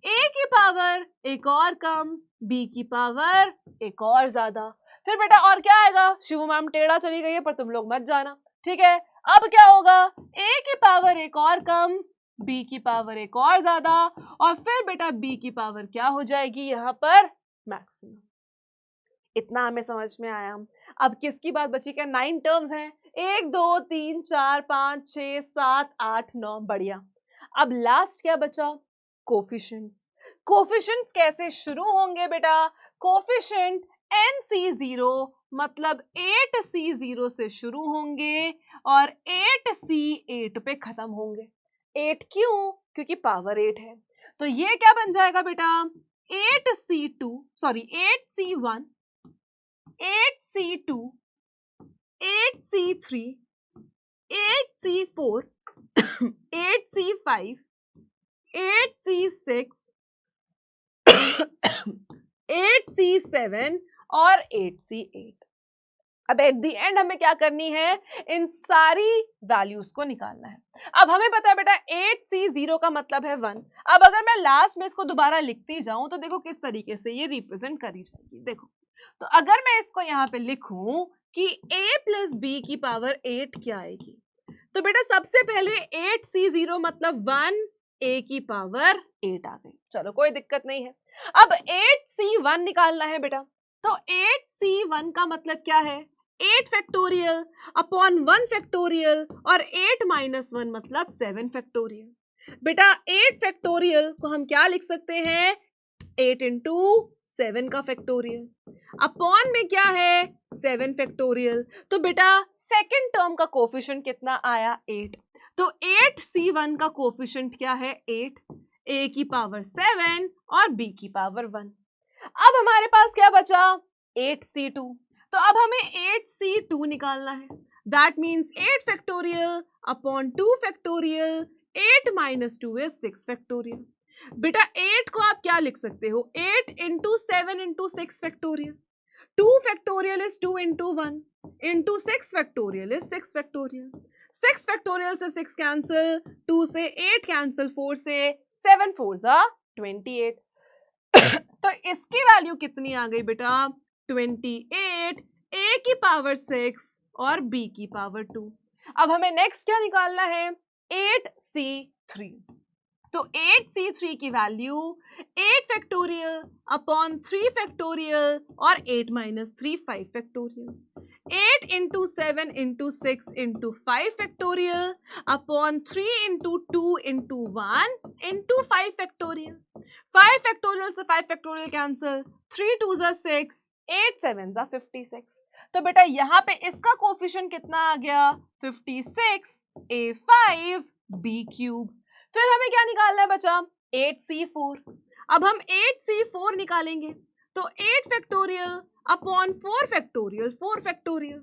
a की पावर एक और कम, b की पावर एक और ज्यादा। फिर बेटा और क्या आएगा, शिवू मैम टेढ़ा चली गई है पर तुम लोग मत जाना, ठीक है। अब क्या होगा, a की पावर एक और कम, b की पावर एक और ज्यादा और फिर बेटा b की पावर क्या हो जाएगी यहाँ पर मैक्सिमम। इतना हमें समझ में आया। अब किसकी बात बची, क्या 9 टर्म्स हैं, 1 2 3 4 5 6 7 8 9, बढ़िया। अब लास्ट क्या बचा, कोफिशिएंट। कोफिशिएंट्स कैसे शुरू होंगे बेटा, कोफिशिएंट NC0 मतलब 8C0 से शुरू होंगे और 8C8 पे खत्म होंगे। 8 क्यों, क्योंकि पावर 8 है। तो ये क्या बन जाएगा बेटा, 8C2 sorry 8C1 8C2 8C3 8C4 8C5 8C6 8C7 और 8C8। अब एट द एंड हमें क्या करनी है, इन सारी वैल्यूज को निकालना है। अब हमें पता है बेटा 8C0 का मतलब है 1। अब अगर मैं लास्ट में इसको दोबारा लिखती जाऊं तो देखो किस तरीके से ये रिप्रेजेंट करी जाएगी। देखो, तो अगर मैं इसको यहाँ पे लिखूं कि a प्लस b की पावर 8 क्या आएगी, तो बेटा सबसे पहले 8C0 मतलब 1, a की पावर 8 आ गई, चलो कोई दिक्कत नहीं है। अब 8C1 निकालना है बेटा, तो 8C1 का मतलब क्या है, 8 फैक्टोरियल अपॉन 1 फैक्टोरियल और 8 माइनस 1 मतलब 7 फैक्टोरियल। बेटा 8 फैक्टोरियल को हम क्या लिख सकते हैं, 8 इंटू 7 का फैक्टोरियल, अपॉन में क्या है 7 फैक्टोरियल। तो बेटा सेकंड टर्म का कोफिशिएंट कितना आया, 8। तो 8C1 का कोफिशिएंट क्या है, 8, a की पावर 7 और b की पावर 1। अब हमारे पास क्या बचा, 8C2। तो अब हमें 8C2 निकालना है, that means 8 factorial upon 2 factorial, 8 minus 2 is 6 factorial. बेटा 8 को आप क्या लिख सकते हो, 8 into 7 into 6 factorial, 2 factorial is 2 into 1 into 6 factorial is 6 factorial. 6 factorial से 6 कैंसिल, 2 से 8 कैंसिल, 4 से 7 4 जा 28। तो इसकी वैल्यू कितनी आ गई बेटा, 28, a की पावर 6 और b की पावर 2। अब हमें नेक्स्ट क्या निकालना है, 8C3। तो 8C3 की वैल्यू 8 फैक्टोरियल अपॉन 3 फैक्टोरियल और 8 minus 3 5 factorial, 8 into 7 into 6 into 5 factorial upon 3 into 2 into 1 into 5 factorial. 5 factorial से 5 फैक्टोरियल कैंसिल, 3 2 जा 6, 8 7 जा 56। तो बेटा यहाँ पे इसका कोफिशिएंट कितना आ गया, 56, a5 b क्यूब। फिर हमें क्या निकालना है बचा, 8C4। अब हम 8C4 निकालेंगे, तो 8 फैक्टोरियल अपॉन 4 फैक्टोरियल, 4 फैक्टोरियल,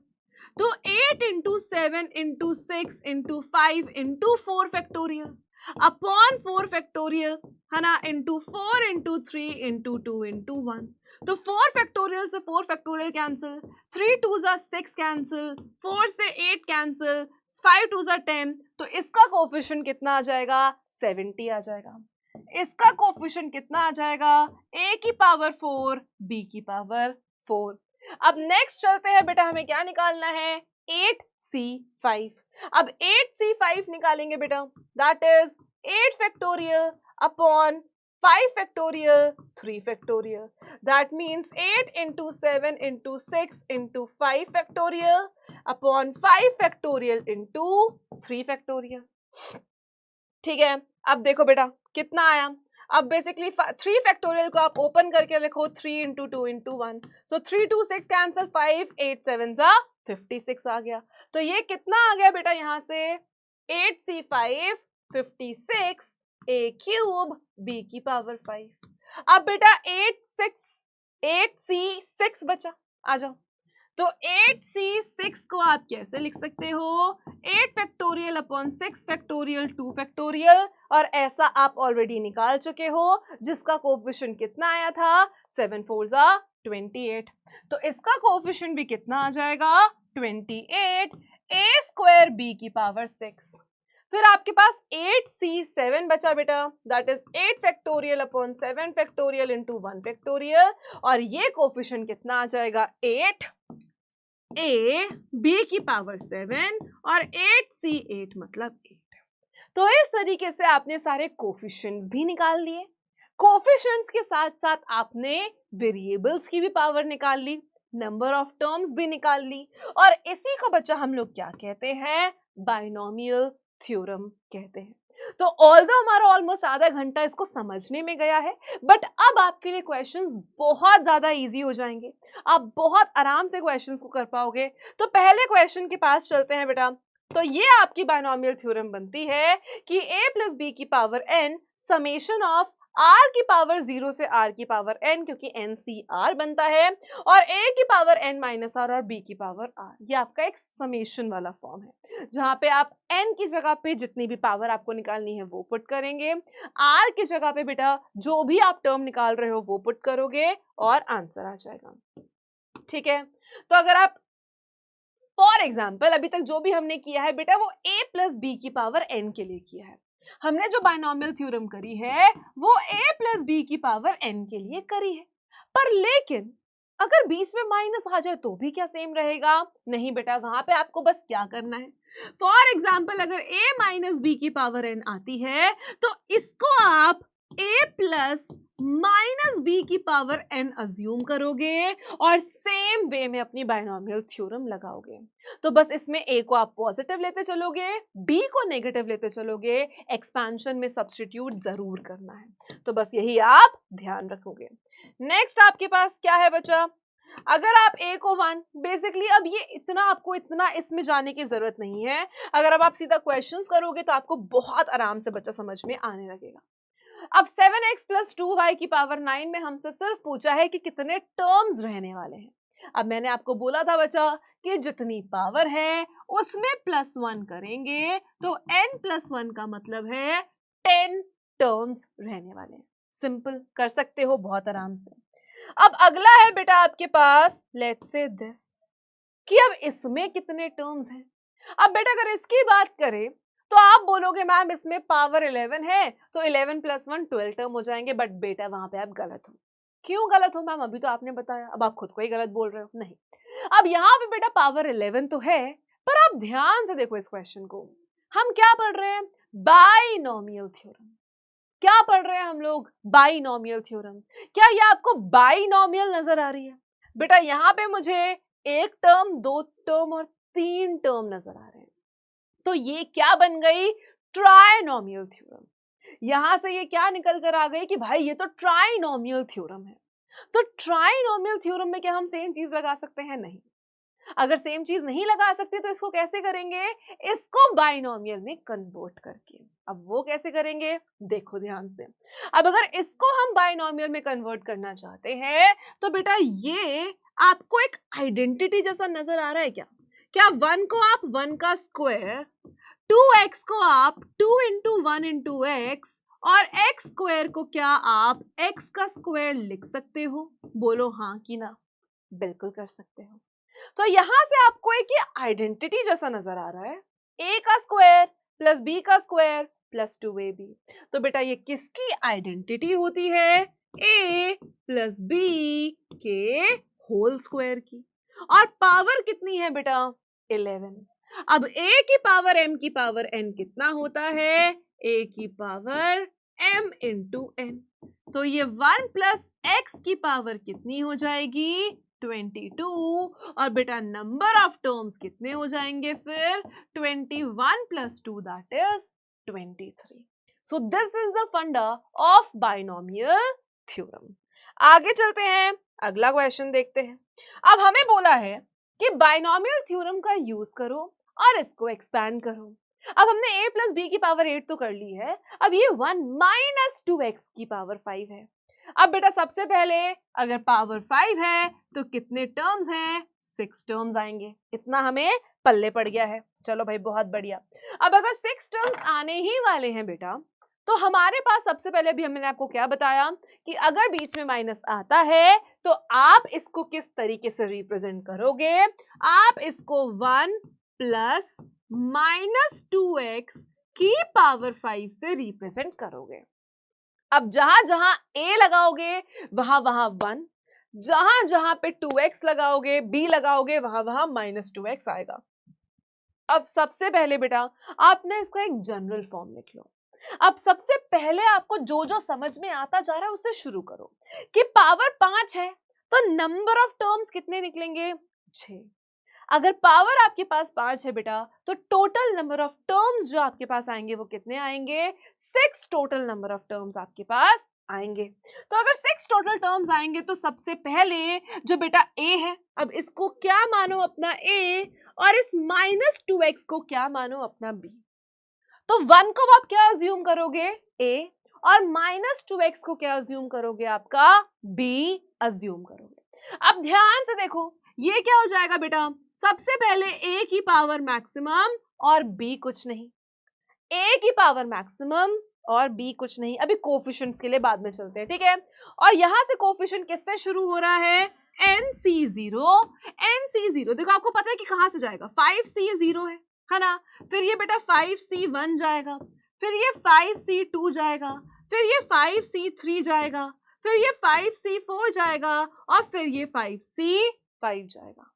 तो 8 into 7 into 6 into 5 into 4 factorial upon 4 factorial है ना, इंटू 4 इंटू 3 इंटू 2 इंटू 1। तो 4 फैक्टोरियल से 4 फैक्टोरियल कैंसिल, 3 2 जा 6 कैंसिल, 4 से 8 कैंसिल, 5 2 जा 10। तो इसका कोफिशिएंट कितना आ जाएगा, 70 आ जाएगा। इसका कोफिशिएंट कितना आ जाएगा, a की पावर 4 b की पावर 4। अब नेक्स्ट चलते हैं बेटा, हमें क्या निकालना है, 8C5। अब 8C5 निकालेंगे बेटा, that is 8 factorial upon 5 factorial, 3 factorial. That means 8 into 7 into 6 into 5 factorial upon 5 factorial into 3 factorial. ठीक है, अब देखो बेटा कितना आया. अब बेसिकली 3 फैक्टोरियल को आप ओपन करके लिखो 3 इंटू 2 इंटू 1. सो 3 2 6 कैंसिल, 5 8 7 जा 56 आ गया. तो ये कितना आ गया बेटा यहाँ से 8c5 56 a क्यूब b की पावर 5. अब बेटा 8c6 बचा, आ जाओ. तो 8c6 को आप कैसे लिख सकते हो 8 फैक्टोरियल अपॉन 6 फैक्टोरियल 2 फैक्टोरियल, और ऐसा आप ऑलरेडी निकाल चुके हो जिसका कोफिशिएंट कितना आया था 7 4 जा 28. तो इसका कोफिशिएंट भी कितना आ जाएगा 28 a स्क्वायर b की पावर 6. फिर आपके पास 8c7 बचा बेटा, that is 8 factorial upon 7 factorial into 1 factorial, और ये कोफिशिएंट कितना आ जाएगा 8 a b की पावर 7 और 8c8 मतलब 8. तो इस तरीके से आपने सारे कोफिशिएंट्स भी निकाल लिए. कोफिशिएंट्स के साथ साथ आपने वेरिएबल्स की भी पावर निकाल ली, नंबर ऑफ टर्म्स भी निकाल ली, और इसी को बच्चा हम लोग क्या कहते हैं बाइनोमियल थ्योरम कहते हैं. तो ऑल्दो हमारा ऑलमोस्ट आधा घंटा इसको समझने में गया है, बट अब आपके लिए क्वेश्चंस बहुत ज्यादा इजी हो जाएंगे, आप बहुत आराम से क्वेश्चंस को कर पाओगे. तो पहले क्वेश्चन के पास चलते हैं बेटा. तो ये आपकी बाइनोमियल थ्योरम बनती है कि a प्लस बी की power n summation of r की पावर 0 से r की पावर n, क्योंकि NCR बनता है, और a की पावर n माइनस r और b की पावर r. ये आपका एक समेशन वाला फॉर्म है जहां पे आप n की जगह पे जितनी भी पावर आपको निकालनी है वो पुट करेंगे, r की जगह पे बेटा जो भी आप टर्म निकाल रहे हो वो पुट करोगे और आंसर आ जाएगा. ठीक है, तो अगर आप फॉर एग्जाम्पल अभी तक जो भी हमने किया है बेटा वो a प्लस बी की पावर n के लिए किया है. हमने जो बाइनोमियल थ्योरम करी है वो a प्लस बी की पावर n के लिए करी है. पर लेकिन अगर बीच में माइनस आ जाए तो भी क्या सेम रहेगा? नहीं बेटा, वहां पे आपको बस क्या करना है, फॉर एग्जाम्पल अगर a माइनस बी की पावर n आती है तो इसको आप a प्लस माइनस बी की पावर n अज्यूम करोगे और सेम वे में अपनी बाइनोमियल थ्योरम लगाओगे. तो बस इसमें a को आप पॉजिटिव लेते चलोगे, b को नेगेटिव लेते चलोगे, एक्सपेंशन में सब्स्टिट्यूट जरूर करना है. तो बस यही आप ध्यान रखोगे. नेक्स्ट आपके पास क्या है बच्चा, अगर आप a को 1, बेसिकली अब ये आपको इतना इसमें जाने की जरूरत नहीं है. अगर अब आप सीधा क्वेश्चंस करोगे तो आपको बहुत आराम से बच्चा समझ में आने लगेगा. अब 7x प्लस 2y की पावर 9 में हमसे सिर्फ पूछा है कि कितने टर्म्स रहने वाले हैं. अब मैंने आपको बोला था बच्चा कि जितनी पावर है उसमें प्लस 1 करेंगे तो n प्लस 1 का मतलब है 10 टर्म्स रहने वाले हैं. सिंपल कर सकते हो बहुत आराम से. अब अगला है बेटा आपके पास लेट्स से दिस कि अब इसमें कितने टर्म्स हैं. अब बेटा अगर इसकी बात करें तो आप बोलोगे मैम इसमें पावर 11 है तो 11 प्लस 1 12 टर्म हो जाएंगे, बट बेटा वहां पे आप गलत हो. क्यों गलत हो मैम? अभी तो आपने बताया, अब आप खुद को ही गलत बोल रहे हो. नहीं, अब यहाँ पे बेटा पावर 11 तो है, पर आप ध्यान से देखो इस क्वेश्चन को. हम क्या पढ़ रहे हैं? Binomial theorem. क्या पढ़ रहे हैं हम लोग? Binomial theorem. क्या ये आपको बाइनोमियल नजर आ रही है? बेटा यहाँ पे मुझे एक टर्म, दो टर्म और 3 टर्म नजर आ रहे हैं. तो ये क्या बन गई? Trinomial theorem. यहां से ये क्या निकल कर आ गई कि भाई ये तो ट्राइनोमियल थ्योरम है. तो ट्राइनोमियल थ्योरम में क्या हम सेम चीज लगा सकते हैं? नहीं. अगर सेम चीज नहीं लगा सकते तो इसको कैसे करेंगे? इसको बाइनोमियल में कन्वर्ट करके. अब वो कैसे करेंगे देखो ध्यान से. अब अगर इसको हम बाइनोमियल में कन्वर्ट करना चाहते हैं तो बेटा ये आपको एक आइडेंटिटी जैसा नजर आ रहा है क्या? क्या 1 को आप 1 का स्क्वायर, 2x को आप 2 इंटू 1 इंटू एक्स और x स्क्वायर को क्या आप x का स्क्वायर लिख सकते हो? बोलो हाँ कि ना. बिल्कुल कर सकते हो. तो यहां से आपको एक ये आइडेंटिटी जैसा नजर आ रहा है, a का स्क्वायर प्लस b का स्क्वायर प्लस 2ab. तो बेटा ये किसकी आइडेंटिटी होती है? a प्लस b के होल स्क्वायर की. और पावर कितनी है बेटा? 11. अब a की पावर m की पावर n कितना होता है? a की पावर m इंटू n. तो ये 1 प्लस एक्स की पावर कितनी हो जाएगी 22 और बेटा नंबर ऑफ टर्म्स कितने हो जाएंगे फिर 21 plus 2 that is 23. So this is the फंडा ऑफ बाइनोमियल थ्योरम. आगे चलते हैं, अगला क्वेश्चन देखते हैं. अब हमें बोला है कि बाइनोमियल थ्योरम का यूज करो और इसको एक्सपैंड करो. अब हमने a प्लस बी की पावर 8 तो कर ली है, अब ये 1 माइनस 2x की पावर 5 है. अब बेटा सबसे पहले अगर पावर 5 है तो कितने टर्म्स हैं 6 टर्म्स आएंगे. इतना हमें पल्ले पड़ गया है. चलो भाई बहुत बढ़िया. अब अगर 6 टर्म्स आने ही वाले हैं बेटा तो हमारे पास सबसे पहले भी हमने आपको क्या बताया कि अगर बीच में माइनस आता है तो आप इसको किस तरीके से रिप्रेजेंट करोगे. आप इसको 1 प्लस माइनस 2x की पावर 5 से रिप्रेजेंट करोगे. अब जहां जहां a लगाओगे वहां वहां 1, जहां जहां पे 2x लगाओगे b लगाओगे वहां वहां माइनस 2x आएगा. अब सबसे पहले बेटा आपने इसका एक जनरल फॉर्म लिख लो. अब सबसे पहले आपको जो जो समझ में आता जा रहा है उससे शुरू करो कि पावर 5 है तो नंबर ऑफ टर्म्स कितने निकलेंगे 6. अगर पावर आपके पास 5 है बेटा तो टोटल नंबर ऑफ टर्म्स जो आपके पास आएंगे वो कितने आएंगे 6 टोटल नंबर ऑफ टर्म्स आपके पास आएंगे. तो अगर 6 टोटल टर्म्स आएंगे तो सबसे पहले जो बेटा a है, अब इसको क्या मानो अपना a और इस माइनस 2x को क्या मानो अपना b. तो 1 को आप क्या अज्यूम करोगे a और माइनस 2x को क्या अज्यूम करोगे आपका b अज्यूम करोगे. अब ध्यान से देखो ये क्या हो जाएगा बेटा, सबसे पहले a की पावर मैक्सिमम और b कुछ नहीं, a की पावर मैक्सिमम और b कुछ नहीं. अभी कोफिशिएंट्स के लिए बाद में चलते हैं, ठीक है. और यहां से कोफिशिएंट किससे शुरू हो रहा है nc0. nc0 देखो आपको पता है कि कहां से जाएगा 5c0 है ना. फिर ये बेटा 5c1 जाएगा, फिर ये 5c2 जाएगा, फिर ये 5c3 जाएगा, फिर ये 5c4 जाएगा और फिर ये 5c5 जाएगा.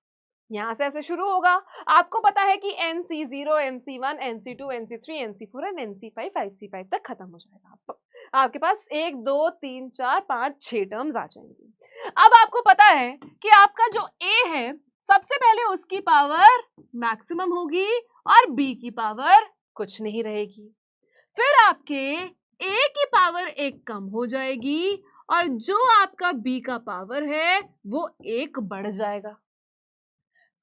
यहां से ऐसे शुरू होगा. आपको पता है कि nc0 nc1 nc2 nc3 nc4 और nc5 5c5 तक खत्म हो जाएगा. आपके पास 1 2 3 4 5 6 टर्म्स आ जाएंगी. अब आपको पता है कि आपका जो a है सबसे पहले उसकी पावर मैक्सिमम होगी और b की पावर कुछ नहीं रहेगी. फिर आपके a की पावर एक कम हो जाएगी और जो आपका b का पावर है वो एक बढ़ जाएगा.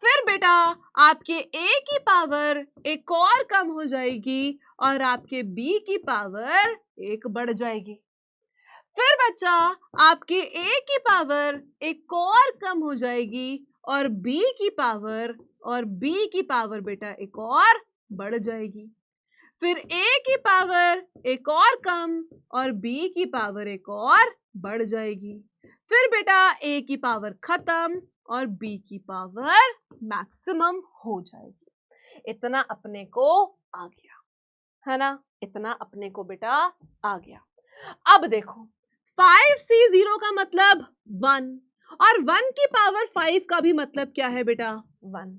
फिर बेटा आपके a की पावर एक और कम हो जाएगी और आपके b की पावर एक बढ़ जाएगी. फिर बच्चा आपके a की पावर एक और कम हो जाएगी और b की पावर बेटा एक और बढ़ जाएगी. फिर a की पावर एक और कम और b की पावर एक और बढ़ जाएगी. फिर बेटा a की पावर खत्म और b की पावर मैक्सिमम हो जाएगी. इतना अपने को आ गया है ना, इतना अपने को बेटा आ गया. अब देखो 5c0 का मतलब 1 और 1 की पावर 5 का भी मतलब क्या है बेटा 1.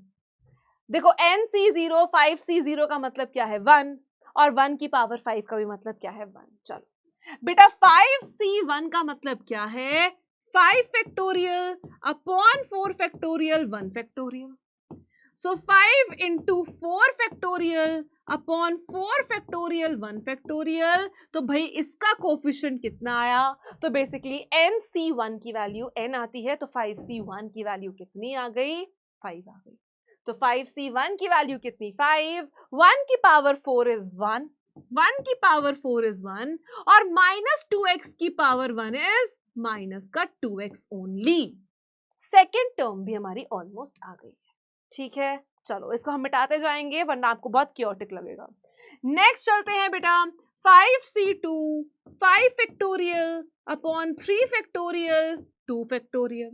देखो nc0 5c0 का मतलब क्या है 1 और 1 की पावर 5 का भी मतलब क्या है 1. चलो बेटा 5c1 का मतलब क्या है 5 factorial upon 4 factorial 1 factorial. So 5 into 4 factorial upon 4 factorial 1 factorial. तो भाई इसका कोफिशिएंट कितना आया, तो बेसिकली nc1 की वैल्यू n आती है तो 5c1 की वैल्यू कितनी आ गई 5 आ गई. तो 5c1 की वैल्यू कितनी 5, 1 की पावर 4 इज 1, 1 की पावर 4 इज 1 और माइनस 2x की पावर 1 इज माइनस का 2x ओनली. सेकेंड टर्म भी हमारी ऑलमोस्ट आ गई है. ठीक है, चलो इसको हम मिटाते जाएंगे वरना आपको बहुत क्योटिक लगेगा. नेक्स्ट चलते हैं बेटा 5c2 5 factorial upon 3 factorial 2 factorial.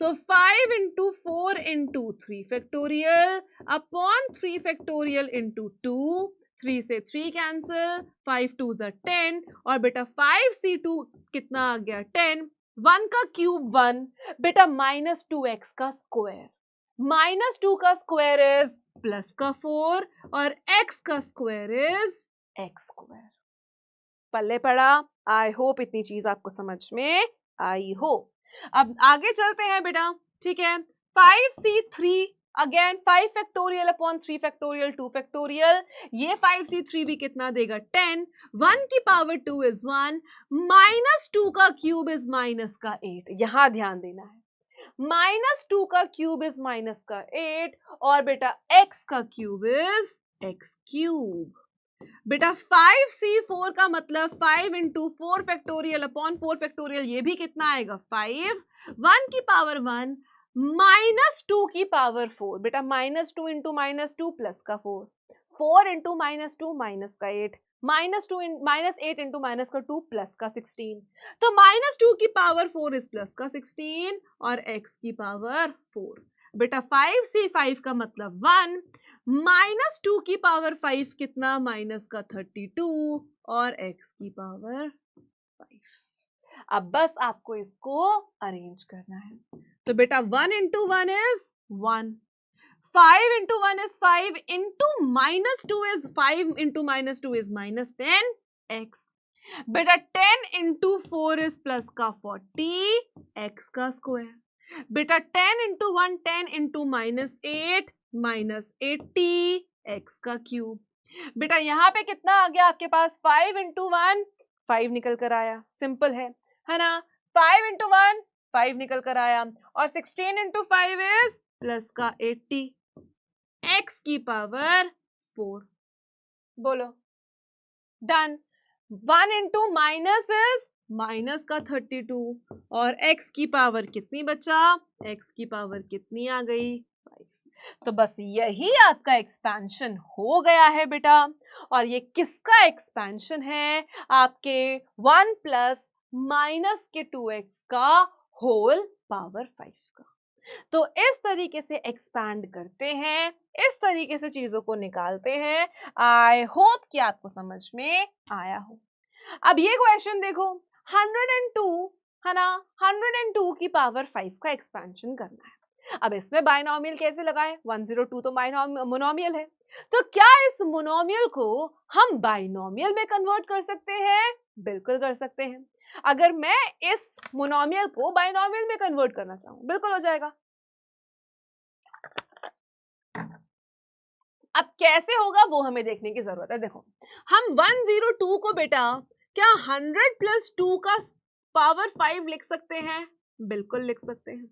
So 5 into 4 into 3 factorial upon 3 factorial into 2. 3 से 3 कैंसिल, 5 2s are 10 और बेटा 5c2 कितना आ गया 10. 1 का क्यूब 1 बेटा माइनस 2x का स्क्वायर, माइनस 2 का स्क्वायर इज प्लस का 4 और x का स्क्वायर इज x स्क्वायर. पल्ले पड़ा. आई होप इतनी चीज आपको समझ में आई हो। अब आगे चलते हैं बेटा, ठीक है। 5c3 again 5 factorial upon 3 factorial 2 factorial, ये 5c3 भी कितना देगा 10, 1 की पावर 2 इज 1, माइनस 2 का क्यूब इज माइनस का 8, यहां ध्यान देना है, माइनस 2 का क्यूब इज माइनस का 8 और बेटा x का क्यूब इज x क्यूब। बेटा 5c4 का मतलब 5 इंटू 4 फैक्टोरियल अपॉन 4 फैक्टोरियल, ये भी कितना आएगा 5, 1 की पावर 1 माइनस 2 की पावर 4, बेटा माइनस 2 इंटू माइनस 2 प्लस का 4, 4 इंटू माइनस 2 माइनस का 8, माइनस 2 माइनस 8 इंटू माइनस का 2 प्लस का 16, तो माइनस 2 की पावर 4 इज प्लस का 16 और x की पावर 4। बेटा 5c5 का मतलब 1, माइनस 2 की पावर 5 कितना माइनस का 32 और x की पावर 5। अब बस आपको इसको अरेंज करना है। तो बेटा 1 into 1 is 1, 5 into 1 is 5, into minus 2 is 5 into minus 2 is minus 10 x। बेटा 10 इंटू 4 इज प्लस का 40 x का स्क्वायर। बेटा 10 into 1 10 into minus 8 minus 80 x का क्यूब। बेटा यहाँ पे कितना आ गया आपके पास, 5 इंटू 1 5 निकल कर आया, सिंपल है ना, 5 इंटू 1 5 निकल कर आया और 16 इंटू 5 इज प्लस का 80 x की पावर 4। बोलो done. 1 into minus is minus का 32 और x की पावर कितनी बचा, x की पावर कितनी आ गई 5। तो बस यही आपका एक्सपेंशन हो गया है बेटा। और ये किसका एक्सपेंशन है, आपके 1 प्लस माइनस के 2x का होल पावर 5 का। तो इस तरीके से एक्सपैंड करते हैं, इस तरीके से चीजों को निकालते हैं। आई होप कि आपको समझ में आया हो। अब ये क्वेश्चन देखो, 102 है ना, 102 की पावर 5 का एक्सपेंशन करना है। अब इसमें बाइनोमियल कैसे लगाएं, 102 तो मोनोमियल है, तो क्या इस मोनोमियल को हम बाइनोमियल में कन्वर्ट कर सकते हैं? बिल्कुल कर सकते हैं। अगर मैं इस मोनोमियल को बाइनोमियल में कन्वर्ट करना चाहूं, बिल्कुल हो जाएगा। अब कैसे होगा वो हमें देखने की जरूरत है। देखो हम 102 को बेटा क्या 100 प्लस 2 का पावर 5 लिख सकते हैं? बिल्कुल लिख सकते हैं।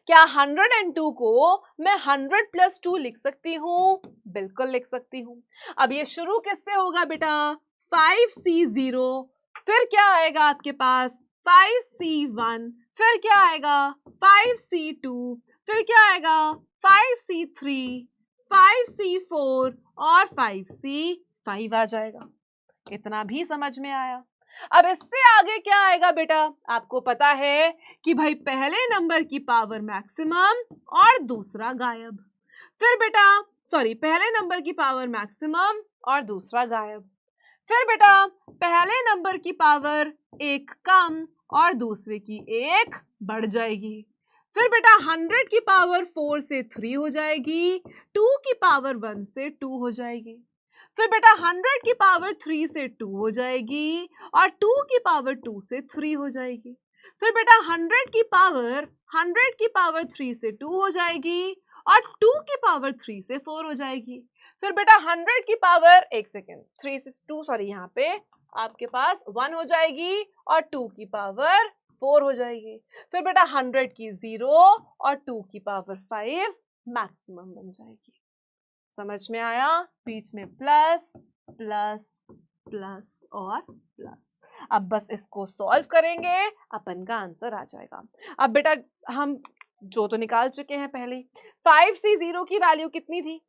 क्या 102 को मैं 100 प्लस 2 लिख सकती हूँ? बिल्कुल लिख सकती हूँ। अब ये शुरू किससे होगा बेटा, 5c0, फिर क्या आएगा आपके पास 5c1, फिर क्या आएगा 5c2, फिर क्या आएगा 5c3, 5c4 और 5c5 आ जाएगा। इतना भी समझ में आया। अब इससे आगे क्या आएगा बेटा, आपको पता है कि भाई पहले नंबर की पावर मैक्सिमम और दूसरा गायब। फिर बेटा पहले नंबर की पावर मैक्सिमम और दूसरा गायब। फिर बेटा पहले नंबर की पावर एक कम और दूसरे की एक बढ़ जाएगी। फिर बेटा 100 की पावर 4 से 3 हो जाएगी, 2 की पावर 1 से 2 हो जाएगी। फिर बेटा 100 की पावर 3 से 2 हो जाएगी और 2 की पावर 2 से 3 हो जाएगी। फिर बेटा 100 की पावर 3 से 2 हो जाएगी और 2 की पावर 3 से 4 हो जाएगी। फिर बेटा 100 की पावर 3 से 2 यहाँ पे आपके पास 1 हो जाएगी और 2 की पावर 4 हो जाएगी। फिर बेटा 100 की 0 और 2 की पावर 5 मैक्सिमम बन जाएगी। समझ में आया? बीच में प्लस प्लस प्लस और प्लस। अब बस इसको सॉल्व करेंगे, अपन का आंसर आ जाएगा। अब बेटा हम जो तो निकाल चुके हैं पहले। 5c0 की वैल्यू कितनी थी?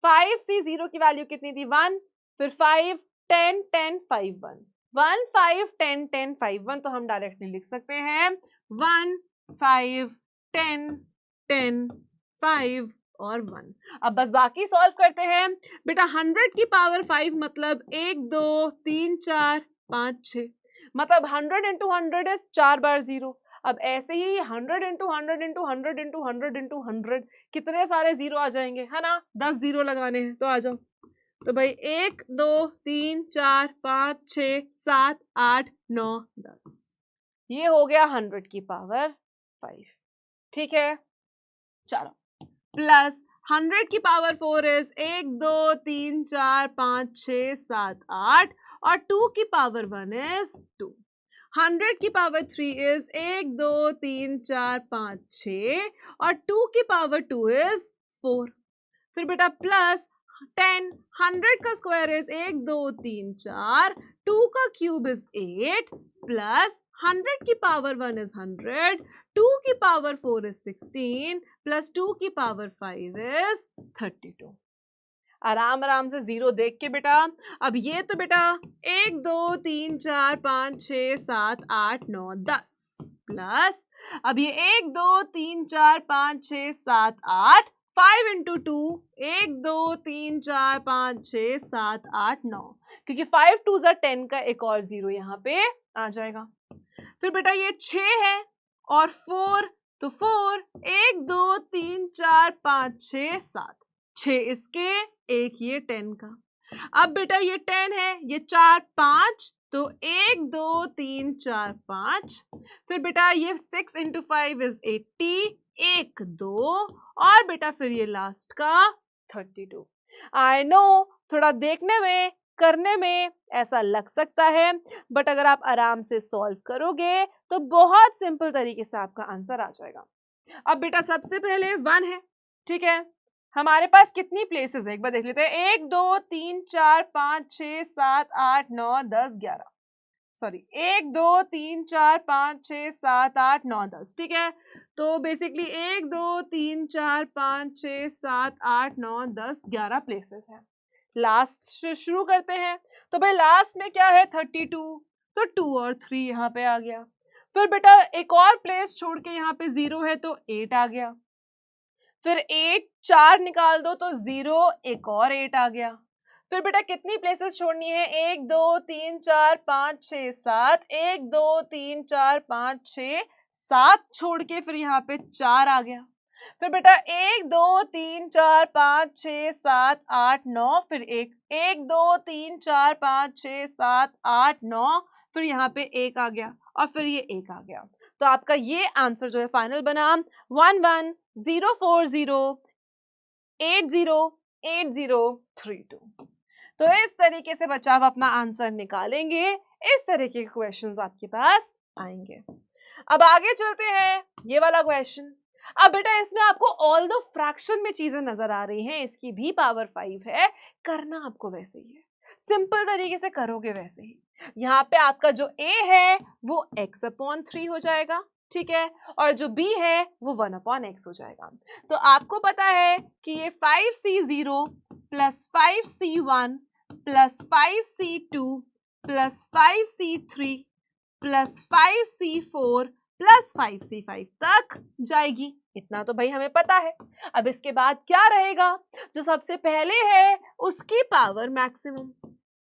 5c0 की वैल्यू कितनी थी? 1, फिर 5, 10, 10, 5, 1, 1, 5, 10, 10, 5, 1, तो हम डायरेक्टली लिख सकते हैं 1, 5, 10, 10, 5 और 1। अब बस बाकी सॉल्व करते हैं बेटा। 100 की पावर 5 मतलब 1, 2, 3, 4, 5, 6, मतलब 100 इंटू 100 इज 4 बार 0। अब ऐसे ही 100 इंटू 100 इंटू 100 इंटू 100 इंटू 100 कितने सारे जीरो आ जाएंगे, है ना? 10 जीरो लगाने हैं तो आ जाओ। तो भाई 1 2 3 4 5 6 7 8 9 10, ये हो गया 100 की पावर 5, ठीक है। चलो प्लस 100 की पावर 4 इज 1 2 3 4 5 6 7 8 और 2 की पावर 1 इज 2। 100 की पावर 3 इज 1 2 3 4 5 6 और 2 की पावर 2 इज 4। फिर बेटा प्लस 10, 100 का स्क्वायर इज 1 2 3 4, 2 का क्यूब इज 8 प्लस 100 की पावर 1 इज 100, 2 की पावर 4 इज 16 प्लस 2 की पावर 5 इज 32। आराम आराम से जीरो देख के बेटा, अब ये तो बेटा 1 2 3 4 5 6 7 8 9 10 प्लस अब ये 1 2 3 4 5 6 7 8 5 इंटू 2 1 2 3 4 5 6 7 8 9, क्योंकि 5 2 ज़ा 10 का एक और जीरो यहाँ पे आ जाएगा। फिर बेटा ये 6 है और 4, तो 4 1 2 3 4 5 6 7, 6 इसके एक ये 10 का। अब बेटा ये 10 है, ये 4 5, तो 1 2 3 4 5। फिर बेटा ये 6 इंटू 5 इज 80, 1 2 और बेटा फिर ये लास्ट का 32। आई नो थोड़ा देखने में करने में ऐसा लग सकता है, बट अगर आप आराम से सॉल्व करोगे तो बहुत सिंपल तरीके से आपका आंसर आ जाएगा। अब बेटा सबसे पहले 1 है, ठीक है। हमारे पास कितनी प्लेसेस है एक बार देख लेते हैं, 1 2 3 4 5 6 7 8 9 10 11, सॉरी 1 2 3 4 5 6 7 8 9 10, ठीक है। तो बेसिकली 1 2 3 4 5 6 7 8 9 10 11 प्लेसेस हैं। लास्ट से शुरू करते हैं, तो भाई लास्ट में क्या है 32, तो 2 और 3 यहाँ पे आ गया। फिर बेटा एक और प्लेस छोड़ के यहाँ पे 0 है तो 8 आ गया। फिर 8 4 निकाल दो तो 0, एक और 8 आ गया। फिर बेटा कितनी प्लेसेस छोड़नी है, 1 2 3 4 5 6 7, 1 2 3 4 5 6 7 छोड़ के फिर यहाँ पे 4 आ गया। फिर बेटा 1 2 3 4 5 6 7 8 9, फिर 1 2 3 4 5 6 7 8 9, फिर यहाँ पे 1 आ गया और फिर ये 1 आ गया। तो आपका ये आंसर जो है फाइनल बना 1 1 0 4 0 8 0 8 0 3 2। तो इस तरीके से बच्चा आप अपना आंसर निकालेंगे, इस तरीके के क्वेश्चंस आपके पास आएंगे। अब आगे चलते हैं, ये वाला क्वेश्चन। अब बेटा इसमें आपको ऑल द फ्रैक्शन में चीजें नजर आ रही हैं, इसकी भी पावर 5 है, करना आपको वैसे ही है, सिंपल तरीके से करोगे वैसे ही। यहाँ पे आपका जो a है वो x/3 हो जाएगा, ठीक है, और जो b है वो 1/x हो जाएगा। तो आपको पता है कि ये 5c0 plus 5c1 plus 5c2 plus 5c3 plus 5c4 plus 5c5 तक जाएगी। इतना तो भाई हमें पता है। अब इसके बाद क्या रहेगा, जो सबसे पहले है उसकी पावर मैक्सिमम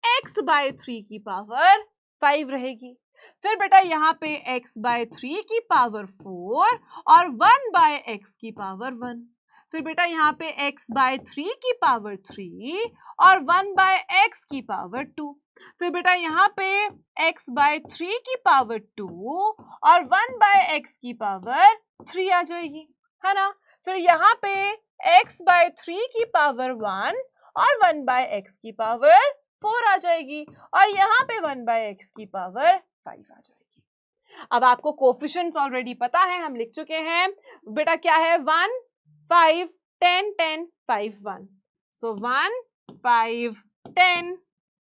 x/3 की पावर 5 रहेगी। फिर बेटा यहाँ पे x/3 की पावर 4 और 1/x की पावर 1। फिर बेटा यहाँ पे x/3 की पावर 3 और 1/x की पावर 2। फिर बेटा यहाँ पे x/3 की पावर 2 और 1/x की पावर 3 आ जाएगी, है ना। फिर यहाँ पे x/3 की पावर 1 और 1/x की पावर 4 आ जाएगी और यहाँ पे 1/x की पावर 5 आ जाएगी। अब आपको कोफिशिएंट्स ऑलरेडी पता है, हम लिख चुके हैं बेटा, क्या है 1 5 10 10 5 1, सो 1 5 10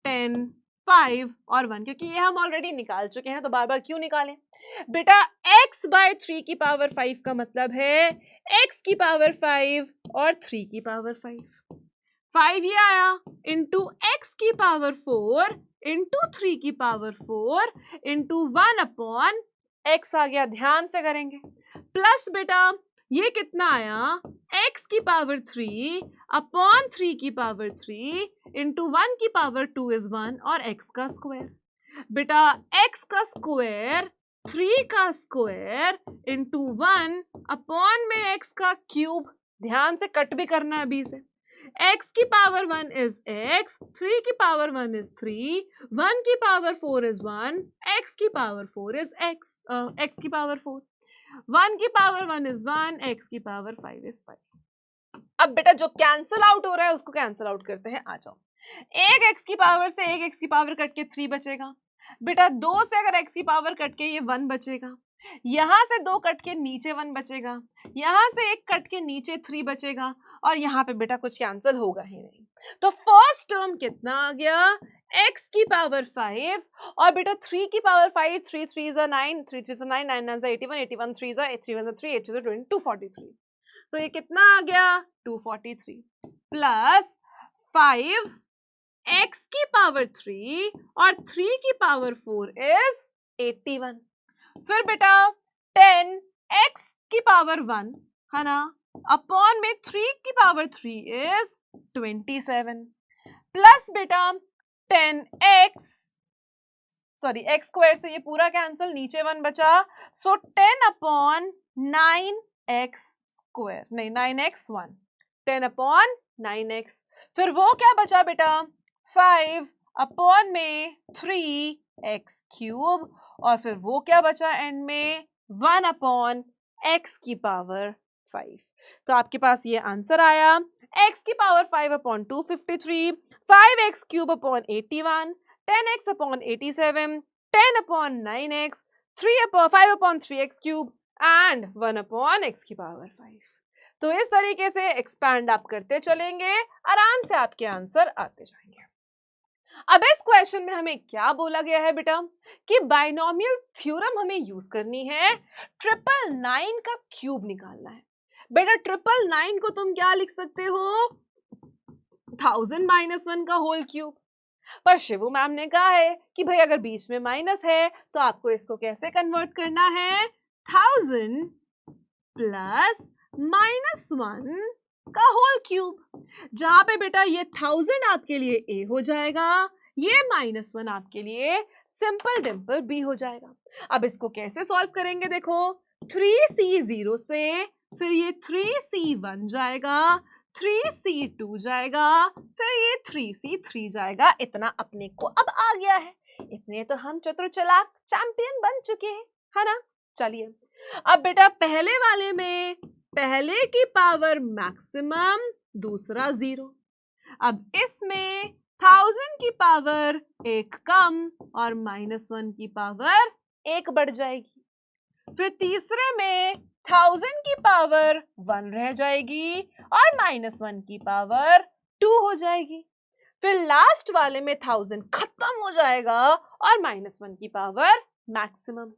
10 5 और 1, क्योंकि ये हम ऑलरेडी निकाल चुके हैं तो बार बार क्यों निकालें। बेटा x/3 की पावर 5 का मतलब है x की पावर 5 और 3 की पावर 5। 5 ये आया इंटू x की पावर 4 इंटू 3 की पावर 4 इंटू 1/x आ गया, ध्यान से करेंगे। प्लस बेटा ये कितना आया, x की पावर 3 अपॉन 3 की पावर 3 इंटू 1 की पावर 2 इज 1 और x का स्क्वायर। बेटा x का स्क्वायर 3 का स्क्वायर इंटू 1 अपॉन में x का क्यूब, ध्यान से कट भी करना है अभी से, x की पावर 1 इज x, 3 की पावर 1 इज 3, 1 की पावर 4 इज 1, x की पावर 4 इज x की पावर 4, 1 की पावर 1 इज 1, x की पावर 5 इज 5। अब बेटा जो कैंसल आउट हो रहा है उसको कैंसल आउट करते हैं, आ जाओ। एक x की पावर से एक x की पावर कट के 3 बचेगा बेटा, 2 से अगर x की पावर कट के ये 1 बचेगा, यहां से 2 कट के नीचे 1 बचेगा, यहां से एक कट के नीचे 3 बचेगा, और यहाँ पे बेटा कुछ कैंसिल होगा ही नहीं। तो फर्स्ट टर्म कितना आ गया, x की पावर 5, और बेटा 3 की power 5, 3 3 is 9, 3 3 is 9, 9 9 is 81, 81 3 is 3 1 is 3, 8 is 20, 243। तो ये कितना आ गया 243 प्लस 5 x की पावर 3 और 3 की पावर 4 इज 81। फिर बेटा 10 x की पावर 1 है ना अपॉन में 3 की पावर 3 इज 27 प्लस बेटा 10x, सॉरी x स्क्वायर से ये पूरा कैंसिल, नीचे 1 बचा, सो 10 अपॉन 9x स्क्वायर, नहीं 9x1, 10 अपॉन 9x, फिर वो क्या बचा बेटा 5 अपॉन में 3x क्यूब, और फिर वो क्या बचा एंड में 1 अपॉन x की पावर 5। तो आपके पास ये आंसर आया, x की power 5 upon 253, 5x cube upon 81, 10x upon 87, 10 upon 9x, 5 upon 3x cube and 1 upon x की पावर 5। तो इस तरीके से एक्सपैंड आप करते चलेंगे, आराम से आपके आंसर आते जाएंगे। अब इस क्वेश्चन में हमें क्या बोला गया है बेटा कि बाइनोमियल थ्योरम हमें यूज करनी है, 999 का क्यूब निकालना है। बेटा 999 को तुम क्या लिख सकते हो 1000 - 1 का होल क्यूब, पर शिवू मैम ने कहा है कि भाई अगर बीच में माइनस है तो आपको इसको कैसे कन्वर्ट करना है 1000 प्लस -1 का होल क्यूब, जहां पे बेटा ये 1000 आपके लिए a हो जाएगा, ये -1 आपके लिए सिंपल डिंपल b हो जाएगा। अब इसको कैसे सॉल्व करेंगे देखो, 3c 0 से फिर ये 3c 1 जाएगा, 3c2 जाएगा, फिर ये 3c3 जाएगा। इतना अपने को अब आ गया है, इतने तो हम चतुर चालाक चैंपियन बन चुके हैं, है ना। चलिए अब बेटा पहले वाले में पहले की पावर मैक्सिमम, दूसरा 0। अब इसमें 1000 की पावर 1 कम और -1 की पावर 1 बढ़ जाएगी। फिर तीसरे में 1000 की पावर 1 रह जाएगी और -1 की पावर 2 हो जाएगी। फिर लास्ट वाले में 1000 खत्म हो जाएगा और -1 की पावर मैक्सिमम।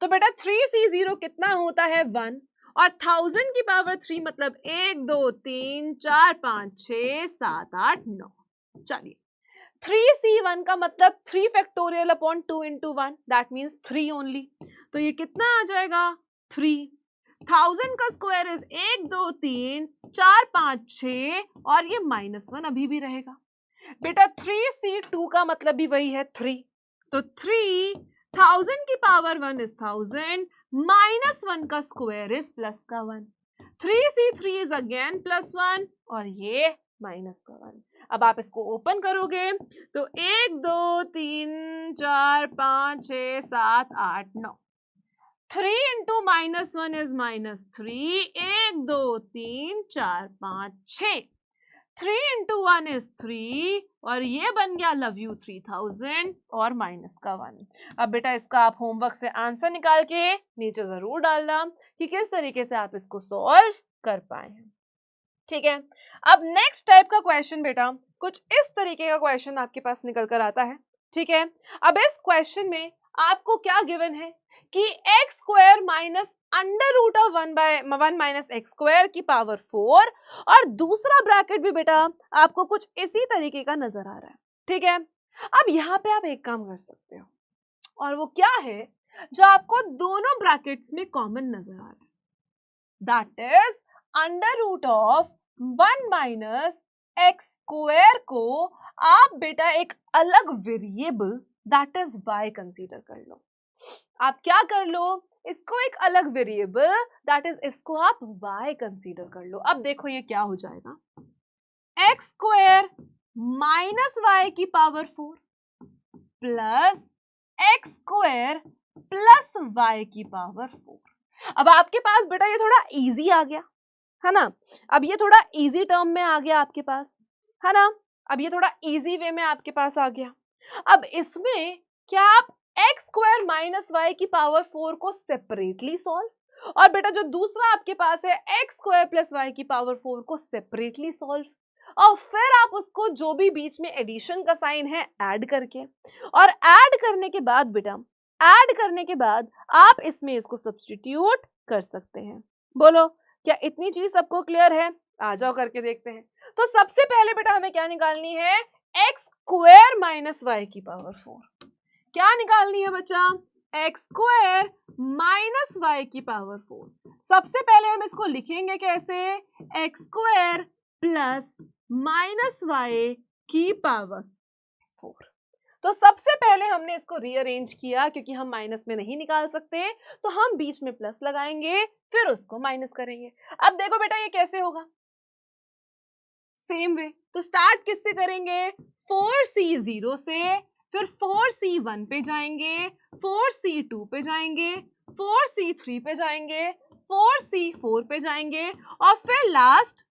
तो बेटा 3c0 कितना होता है 1, और 1000 की पावर 3 मतलब 1 2 3 4 5 6 7 8 9। चलिए 3c1 का मतलब 3 factorial upon 2 into 1, that means 3 only. तो ये कितना आ जाएगा 3। 1000 का स्क्वायर इज 1 2 3 4 5 6 और ये -1 अभी भी रहेगा। बेटा 3c2 का मतलब भी वही है 3। तो 3000 की पावर 1 इज 1000, -1 का स्क्वायर इज प्लस का 1, 3c3 इज अगेन +1 और ये माइनस का 1। अब आप इसको ओपन करोगे तो 1 2 3 4 5 6 7 8 9, 3 इंटू -1 इज -3, 1 2 3 4 5 6, 3 इंटू 1 इज 3 और ये बन गया लव यू 3000 और माइनस का 1। अब बेटा इसका आप होमवर्क से आंसर निकाल के नीचे जरूर डालना कि किस तरीके से आप इसको सॉल्व कर पाए हैं, ठीक है। अब नेक्स्ट टाइप का क्वेश्चन बेटा कुछ इस तरीके का क्वेश्चन आपके पास निकल कर आता है, ठीक है। अब इस क्वेश्चन में आपको क्या गिवन है कि x square minus under root of 1 minus X square की पावर 4, और दूसरा ब्रैकेट भी बेटा आपको कुछ इसी तरीके का नजर आ रहा है, ठीक है। अब यहाँ पे आप एक काम कर सकते हो, और वो क्या है जो आपको दोनों ब्रैकेट्स में कॉमन नजर आ रहा है, that is under root of 1 minus X square को आप बेटा एक अलग variable that is y consider कर लो। आप क्या कर लो, इसको एक अलग वेरिएबल दैट इज इसको आप y कंसीडर कर लो। अब देखो ये क्या हो जाएगा, एक्स स्क्वायर माइनस वाई की power 4 plus X square plus Y की पावर 4। अब आपके पास बेटा ये थोड़ा इजी आ गया है ना, अब ये थोड़ा इजी टर्म में आ गया आपके पास है ना, अब ये थोड़ा इजी वे में आपके पास आ गया। अब इसमें क्या आप एक्स स्क्वायर माइनस वाई की पावर 4 को सेपरेटली सॉल्व, और बेटा जो दूसरा आपके पास है एक्स स्क्वायर प्लस वाई की पावर 4 को सेपरेटली सॉल्व, और फिर आप उसको जो भी बीच में एडिशन का साइन है ऐड करके, और ऐड करने के बाद बेटा ऐड करने के बाद आप इसमें इसको सब्स्टिट्यूट कर सकते हैं। बोलो क्या इतनी चीज सबको क्लियर है? आ जाओ करके देखते हैं। तो सबसे पहले बेटा हमें क्या निकालनी है? एक्स स्क्वायर माइनस वाई की पावर 4। क्या निकालनी है बच्चा? एक्स स्क्वायर माइनस वाई की पावर 4। सबसे पहले हम इसको लिखेंगे कैसे? X square plus minus Y की पावर 4। तो सबसे पहले हमने इसको रीअरेंज किया, क्योंकि हम माइनस में नहीं निकाल सकते तो हम बीच में प्लस लगाएंगे, फिर उसको माइनस करेंगे। अब देखो बेटा ये कैसे होगा, सेम वे। तो स्टार्ट किससे करेंगे? 4c 0 से, फिर 4c 1 पे जाएंगे, 4c 2 पे जाएंगे, 4c 3 पे जाएंगे, 4c 4 पे जाएंगे, और फिर लास्ट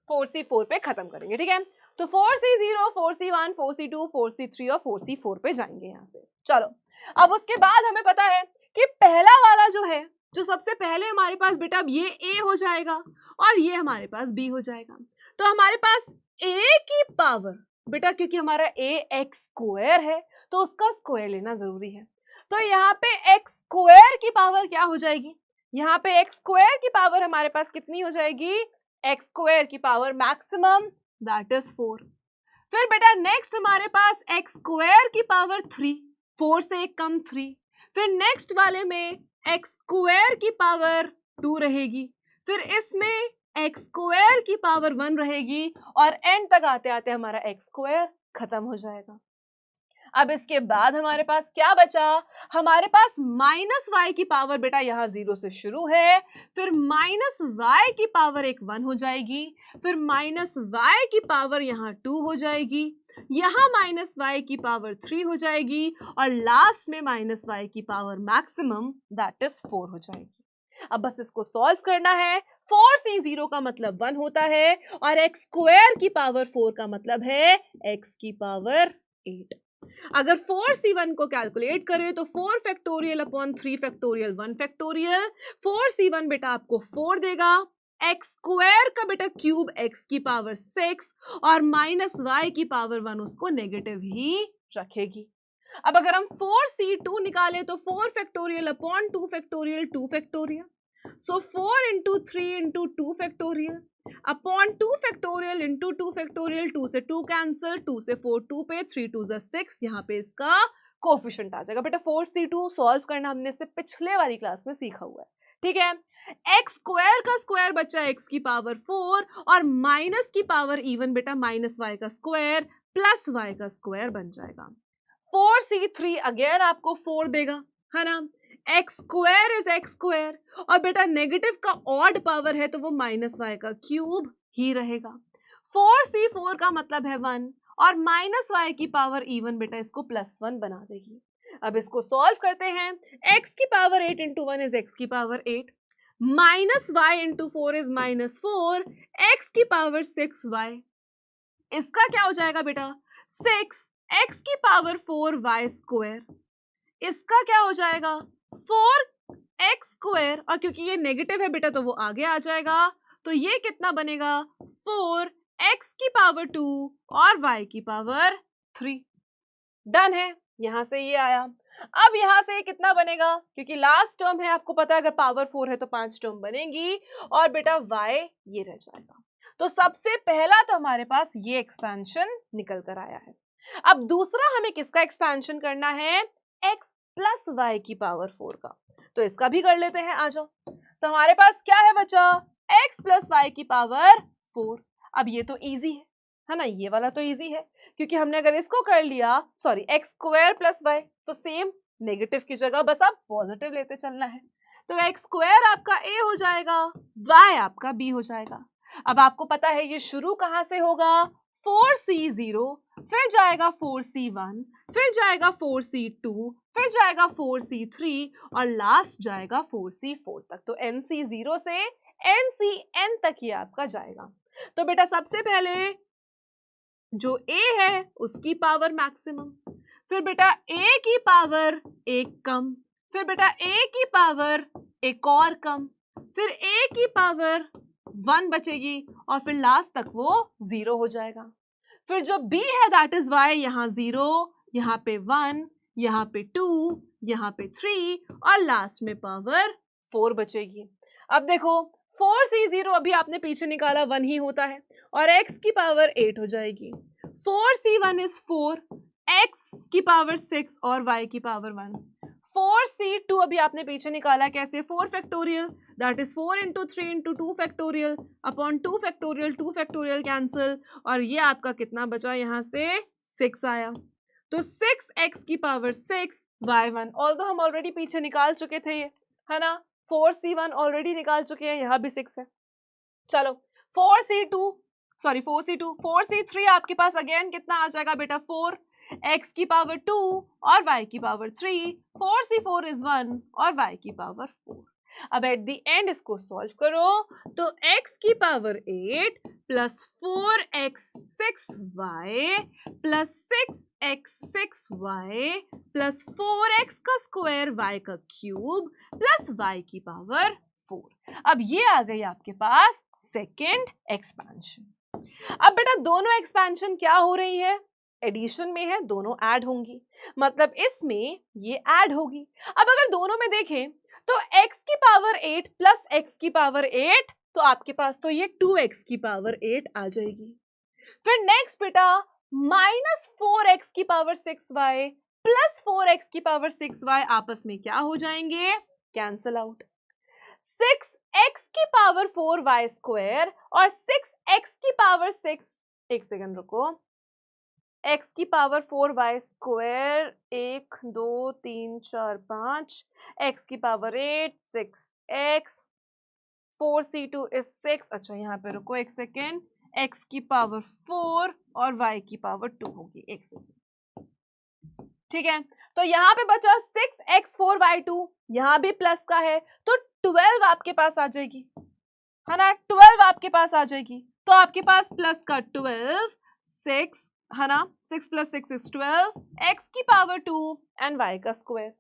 4c 4 पे खत्म करेंगे। ठीक है, तो 4c 0, 4c 1, 4c 2, 4c 3 और 4c 4 पे जाएंगे यहाँ से। चलो अब उसके बाद हमें पता है कि पहला वाला जो है, जो सबसे पहले हमारे पास बेटा ये a हो जाएगा और ये हमारे पास b हो जाएगा। तो हमारे पास a की पावर बेटा, क्योंकि हमारा a एक्स स्क्वायर है तो उसका स्क्वायर लेना जरूरी है, तो यहाँ पे एक्स स्क्वायर की पावर क्या हो जाएगी? यहाँ पे एक्स स्क्वायर की पावर हमारे पास कितनी हो जाएगी? एक्स स्क्वायर की पावर मैक्सिमम, दैट इज 4। फिर बेटा नेक्स्ट हमारे पास एक्स स्क्वायर की पावर 3, 4 से एक कम 3। फिर नेक्स्ट वाले में एक्स स्क्वायर की पावर 2 रहेगी, फिर इसमें एक्स स्क्वायर की पावर 1 रहेगी, और एंड तक आते आते हमारा एक्स स्क्वायर खत्म हो जाएगा। अब इसके बाद हमारे पास क्या बचा? हमारे पास माइनस वाई की पावर बेटा यहाँ 0 से शुरू है, फिर माइनस वाई की पावर एक 1 हो जाएगी, फिर माइनस वाई की पावर यहाँ 2 हो जाएगी, यहाँ माइनस वाई की पावर 3 हो जाएगी, और लास्ट में माइनस वाई की पावर मैक्सिमम दैट इज 4 हो जाएगी। अब बस इसको सॉल्व करना है। 4c 0 का मतलब 1 होता है, और एक्स स्क्वायर की पावर 4 का मतलब है x की पावर 8। अगर 4c1 को कैलकुलेट करें तो 4 factorial upon 3 factorial 1 factorial, 4c1 बेटा आपको 4 देगा, एक्स स्क्वायर का बेटा क्यूब x की पावर 6, और माइनस y की पावर 1 उसको नेगेटिव ही रखेगी। अब अगर हम 4c2 निकालें तो 4 फैक्टोरियल अपॉन 2 फैक्टोरियल 2 फैक्टोरियल, सो 4 into 3 into 2 factorial upon 2 factorial into 2 factorial, 2 से 2 कैंसिल, 2 से 4 2 पे, 3 2 6, यहाँ पे इसका कोफिशिएंट आ जाएगा। बेटा 4c2 सॉल्व करना हमने इससे पिछले वाली क्लास में सीखा हुआ है। ठीक है, एक्स स्क्वायर का स्क्वायर बच्चा एक्स की पावर 4, और माइनस की पावर इवन बेटा माइनस वाई का स्क्वायर प्लस वाई का स्क्वायर बन जाएगा। 4c3 अगेन आपको 4 देगा, है ना। X square is x square, और बेटा नेगेटिव का ऑड पावर है तो वो माइनस वाई का क्यूब ही रहेगा। 4c4 का मतलब है 1, और माइनस वाई की पावर इवन बेटा इसको प्लस 1 बना देगी। अब इसको सॉल्व करते हैं। x की पावर 8 इंटू 1 इज x की power 8, minus Y into 4 is minus 4, x की पावर 6y। इसका क्या हो जाएगा बेटा? 6 x की पावर 4 y स्क्वायर। इसका क्या हो जाएगा? 4 x स्क्वायर, और क्योंकि ये नेगेटिव है बेटा तो वो आगे आ जाएगा, तो ये कितना बनेगा? 4 x की पावर 2 और y की पावर 3। डन है, यहां से ये आया। अब यहां से कितना बनेगा? क्योंकि लास्ट टर्म है, आपको पता है अगर पावर 4 है तो 5 टर्म बनेगी, और बेटा y ये रह जाएगा। तो सबसे पहला तो हमारे पास ये एक्सपेंशन निकल कर आया है। अब दूसरा हमें किसका एक्सपेंशन करना है? x प्लस वाई की पावर 4 का, तो इसका भी कर लेते हैं, आ जाओ। तो हमारे पास क्या है बच्चा? x प्लस वाई की पावर 4। अब ये तो इजी है ना, ये वाला तो इजी है, क्योंकि हमने अगर इसको कर लिया, sorry X square plus Y, तो सेम नेगेटिव की जगह बस आप पॉजिटिव लेते चलना है। तो एक्स स्क्वायर आपका a हो जाएगा, y आपका b हो जाएगा। अब आपको पता है ये शुरू कहां से होगा, 4C0, फिर जाएगा 4C1, फिर जाएगा 4C2, फिर जाएगा 4C3 और लास्ट जाएगा 4C4 तक। तो NC0 से NCN तक ये आपका जाएगा। तो बेटा सबसे पहले जो A है उसकी पावर मैक्सिमम, फिर बेटा A की पावर एक कम, फिर बेटा A की पावर एक और कम, फिर A की पावर 1 बचेगी और फिर लास्ट तक वो 0 हो जाएगा। फिर जो B है दैट इज Y, यहाँ 0, यहाँ पे 1, यहाँ पे 2, यहाँ पे 3 और लास्ट में पावर 4 बचेगी। अब देखो 4C0 अभी आपने पीछे निकाला 1 ही होता है और x की पावर 8 हो जाएगी। 4C1 इज 4, x की पावर 6 और y की पावर 1। 4C2 अभी आपने पीछे निकाला कैसे, 4 factorial that is 4 into 3 into 2 factorial upon 2 factorial cancel और ये आपका कितना बचा, यहाँ से 6 आया। तो 6x की पावर 6 y1, ऑल्दो हम ऑलरेडी पीछे निकाल चुके थे ये, है ना, 4C1 ऑलरेडी निकाल चुके हैं, यहाँ भी 6 है। चलो 4C3 आपके पास अगेन कितना आ जाएगा बेटा, 4, x की पावर 2 और y की पावर 3, 4C4 इज 1 और y की पावर 4। अब एट द एंड इसको सॉल्व करो तो x की power 8 plus 4x6y plus 6x6y plus 4x का स्क्वायर y का क्यूब प्लस y की पावर 4। अब ये आ गई आपके पास सेकेंड एक्सपेंशन। अब बेटा दोनों एक्सपेंशन क्या हो रही है, एडिशन में है, दोनों ऐड होंगी, मतलब इसमें ये ऐड होगी। अब अगर दोनों में देखें तो x की पावर 8 प्लस x की पावर 8, तो आपके पास तो ये 2x की पावर 8 आ जाएगी। फिर नेक्स्ट बेटा माइनस 4x की पावर 6y प्लस 4x की पावर 6y आपस में क्या हो जाएंगे, कैंसल आउट। 6x की पावर 4y स्क्वायर और 6x की पावर 6, एक सेकंड रुको, x की पावर 4y स्क्वायर 1 2 3 4 5, x की पावर 8 6x, 4C2 इज 6, अच्छा यहाँ पे रुको एक सेकेंड, x की पावर 4 और y की पावर 2 होगी, एक सेकेंड, ठीक है। तो यहाँ पे बचा 6x4y2, यहाँ भी प्लस का है तो 12 आपके पास आ जाएगी, है ना, 12 आपके पास आ जाएगी। तो आपके पास प्लस का 12, 6, है ना, 6 प्लस 6 इज 12, x की पावर 2 एंड y का स्क्वायर।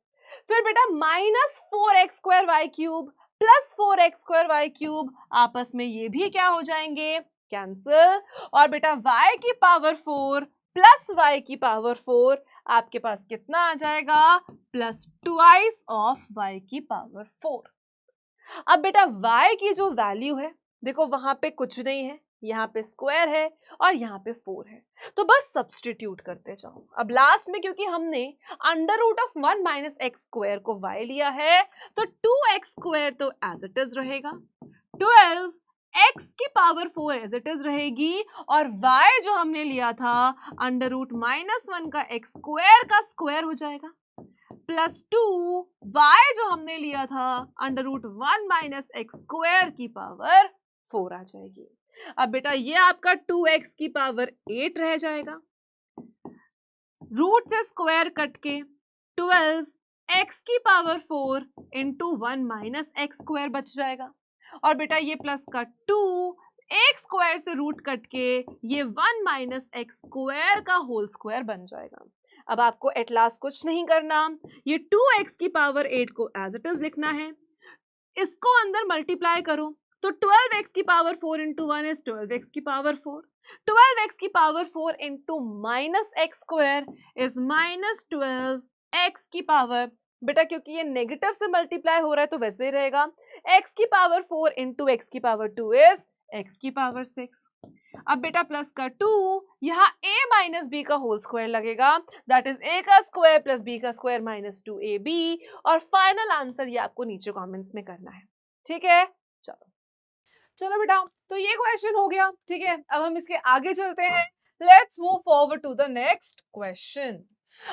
फिर बेटा minus 4x square y cube plus 4x square y cube, आपस में ये भी क्या हो जाएंगे, कैंसिल। और बेटा y की पावर 4 प्लस y की पावर 4, आपके पास कितना आ जाएगा, प्लस ट्वाइस ऑफ y की पावर 4। अब बेटा y की जो वैल्यू है देखो वहां पे कुछ नहीं है, यहाँ पे स्क्वायर है और यहाँ पे 4 है, तो बस सब्सटीट्यूट करते जाओ। अब लास्ट में क्योंकि हमने under root of 1 minus X square को y लिया है तो 2x स्क्वायर तो एज इट इज रहेगा, 12 x की पावर 4 एज इट इज रहेगी और y जो हमने लिया था अंडर रूट -1 का x स्क्वायर का स्क्वायर हो जाएगा, प्लस 2 y जो हमने लिया था under root 1 minus X square की पावर 4 आ जाएगी। अब बेटा ये आपका 2x की पावर 8 रह जाएगा, रूट से स्क्वायर कट के 12 x की power 4 into 1 minus X square बच जाएगा और बेटा ये प्लस का 2 एक स्क्वायर से रूट कट के ये 1 माइनस एक्स स्क्वायर का होल स्क्वायर बन जाएगा। अब आपको एट लास्ट कुछ नहीं करना, ये 2x की पावर 8 को एज इट इज लिखना है, इसको अंदर मल्टीप्लाई करो तो 12x की पावर 4 इंटू 1 इज 12x की पावर 4, 12x की power 4 into minus X square is minus 12x की पावर, बेटा क्योंकि ये नेगेटिव से मल्टीप्लाई हो रहा है तो वैसे ही रहेगा, x की पावर 4 इंटू x की पावर 2 इज x की पावर 6। अब बेटा प्लस का 2, यहाँ a माइनस बी का होल स्क्वायर लगेगा, दैट इज a का स्क्वायर प्लस b का स्क्वायर माइनस 2ab, और फाइनल आंसर ये आपको नीचे कमेंट्स में करना है, ठीक है। चलो बेटा तो ये क्वेश्चन हो गया, ठीक है। अब हम इसके आगे चलते हैं, let's move forward to the next question.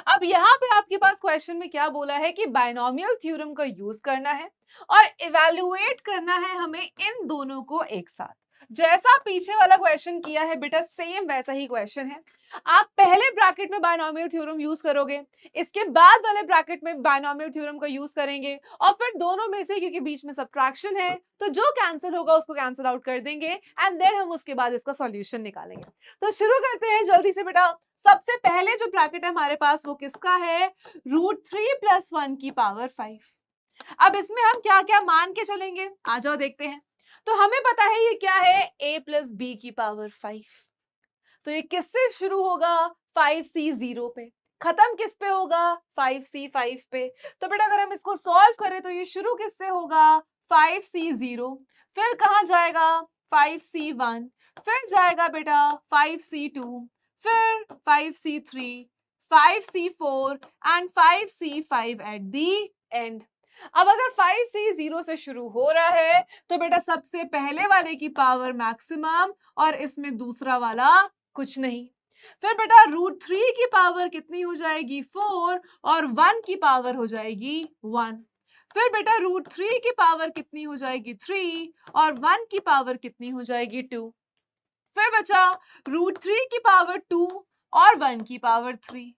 अब यहाँ पे आपके पास क्वेश्चन में क्या बोला है कि बायनोमियल थ्योरम का यूज करना है और इवैल्यूएट करना है हमें इन दोनों को एक साथ। जैसा पीछे वाला क्वेश्चन किया है बेटा, सेम वैसा ही क्वेश्चन है। आप पहले ब्रैकेट में बायनॉमियल थ्योरम यूज करोगे, इसके बाद वाले ब्रैकेट में बायनॉमियल थ्योरम का यूज करेंगे, और फिर दोनों में से, क्योंकि बीच में सबट्रैक्शन है, तो जो कैंसिल होगा उसको कैंसिल आउट कर देंगे, एंड देन हम उसके बाद इसका सॉल्यूशन निकालेंगे। तो शुरू करते हैं जल्दी से बेटा। सबसे पहले जो ब्रैकेट है हमारे पास वो किसका है? √3 + 1 की पावर 5। अब इसमें हम क्या क्या मान के चलेंगे, आ जाओ देखते हैं। तो हमें पता है ये क्या है, a + b की पावर 5। तो ये किससे शुरू होगा? 5c 0 पे। खत्म किस पे होगा? 5c 5 पे। तो बेटा अगर हम इसको सॉल्व करें तो ये शुरू किससे होगा? 5c 0, फिर कहाँ जाएगा? 5c 1, फिर जाएगा बेटा 5c 2, फिर 5c 3, 5c 4 and 5c 5 at the and. अब अगर 5c 0 से शुरू हो रहा है तो बेटा सबसे पहले वाले की पावर मैक्सिमम, और इसमें दूसरा वाला कुछ नहीं। फिर बेटा √3 की पावर कितनी हो जाएगी? 4, और 1 की पावर हो जाएगी 1। फिर बेटा √3 की पावर कितनी हो जाएगी? 3, और 1 की पावर कितनी हो जाएगी? 2। फिर बचा √3 की पावर 2 और 1 की पावर 3।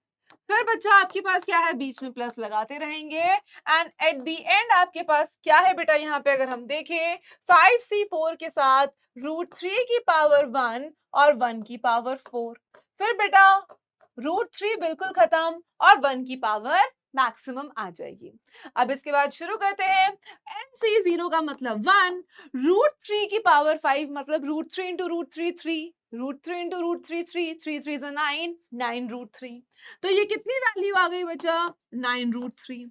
फिर बच्चा आपके पास क्या है? बीच में प्लस लगाते रहेंगे, एंड एट द एंड आपके पास क्या है बेटा? यहाँ पे अगर हम देखें 5c4 के साथ √3 की पावर 1 और 1 की पावर 4। फिर बेटा √3 बिल्कुल खत्म और 1 की पावर मैक्सिमम आ जाएगी। अब इसके बाद शुरू करते हैं। nc 0 का मतलब 1, √3 की पावर 5 मतलब √3 × √3 3, √3 × √3 3, 3 3 9, 9 √3। तो ये कितनी वैल्यू आ गई बच्चा? 9 √3।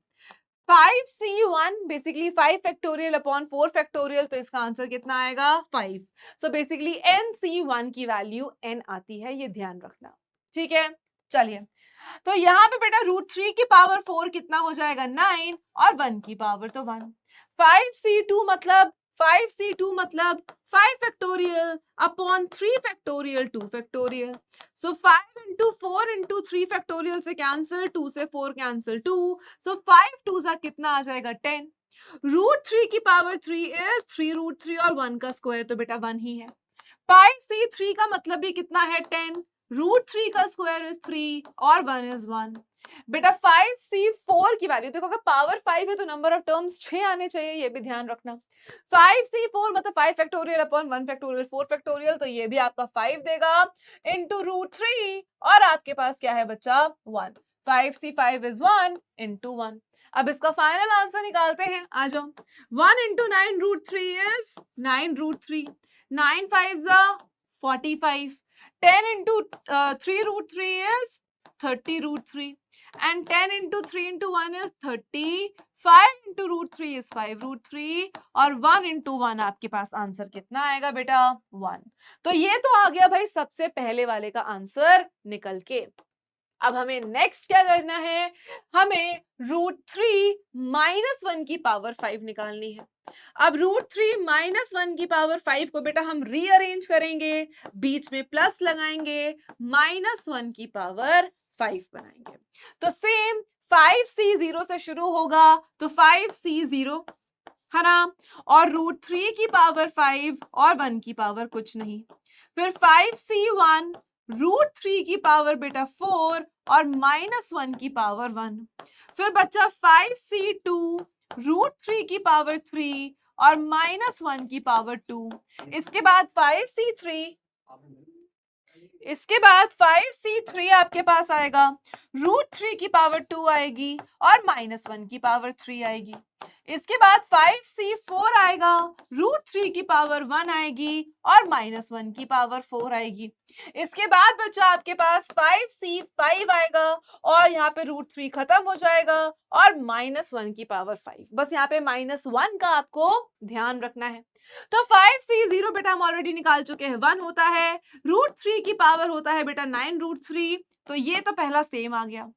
5c1 basically 5 factorial upon 4 factorial, तो इसका आंसर कितना आएगा? 5। सो बेसिकली nc1 की वैल्यू n आती है, ये ध्यान रखना, ठीक है। चलिए, तो यहाँ पे बेटा √3 की पावर 4 कितना हो जाएगा? 9, और 1 की पावर तो 1। 5c2 मतलब 5 factorial upon 3 factorial 2 factorial. So 5 × 4 × 3 factorial से कैंसिल, 2 से 4 कैंसिल 2, सो 5 2 सा कितना आ जाएगा? 10। √3 की पावर 3 इज 3 √3, और 1 का स्क्वायर तो बेटा 1 ही है। 5c3 का मतलब भी कितना है? 10। √3 का स्क्वायर इज 3 और 1 इज 1। बेटा 5c4 की वैल्यू देखो, अगर पावर 5 है तो नंबर ऑफ टर्म्स 6 आने चाहिए, ये भी ध्यान रखना। 5c4 मतलब 5 फैक्टोरियल अपॉन 1 फैक्टोरियल 4 फैक्टोरियल, तो ये भी आपका 5 देगा इनटू √3, और आपके पास क्या है बच्चा? 1। 5c5 is 1 × 1। अब इसका फाइनल आंसर निकालते हैं, आ जाओ। 1 × 9 √3 is 9 √3, 9 5 45, 10 × 3 √3 is 30 √3, and 10 × 3 × 1 is 30, 5 × √3 is 5 √3, और 1 × 1 आपके पास आंसर कितना आएगा बेटा? 1। तो ये तो आ गया भाई सबसे पहले वाले का आंसर निकल के। अब हमें नेक्स्ट क्या करना है? हमें √3 - 1 की पावर 5 निकालनी है। अब √3 - 1 की पावर 5 को बेटा हम रीअरेंज करेंगे, बीच में प्लस लगाएंगे, -1 की पावर 5 बनाएंगे। तो सेम 5c 0 से शुरू होगा, तो 5c 0 है ना, और √3 की पावर 5 और 1 की पावर कुछ नहीं। फिर 5c1 √3 की पावर बेटा 4 और -1 की पावर 1। फिर बच्चा 5c2 √3 की पावर 3 और -1 की पावर 2। इसके बाद 5c3 आपके पास आएगा, √3 की पावर 2 आएगी और -1 की पावर 3 आएगी। इसके बाद 5c4 आएगा, √3 की पावर 1 आएगी और -1 की पावर 4 आएगी। इसके बाद बच्चा आपके पास 5c5 आएगा, और यहाँ पे √3 खत्म हो जाएगा और -1 की पावर 5। बस यहाँ पे -1 का आपको ध्यान रखना है। तो 5c0 बेटा हम ऑलरेडी निकाल चुके हैं, 1 होता है। √3 की पावर होता है बेटा 9 √3, तो ये तो पहला सेम आ गया।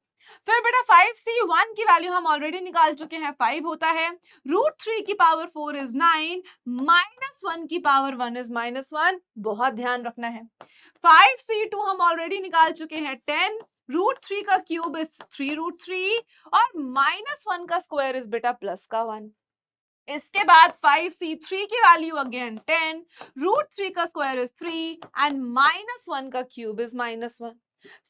फिर बेटा 5c1 की वैल्यू हम ऑलरेडी निकाल चुके हैं, 5 होता है। √3 की पावर 4 इज 9, -1 की पावर 1 इज -1, बहुत ध्यान रखना है। 5c2 हम ऑलरेडी निकाल चुके हैं, 10, √3 का क्यूब इज 3 √3, और -1 का स्क्वायर इज बेटा +1। इसके बाद 5c3 की वैल्यू अगेन 10, √3 का स्क्वायर इज 3 एंड -1 का क्यूब इज -1।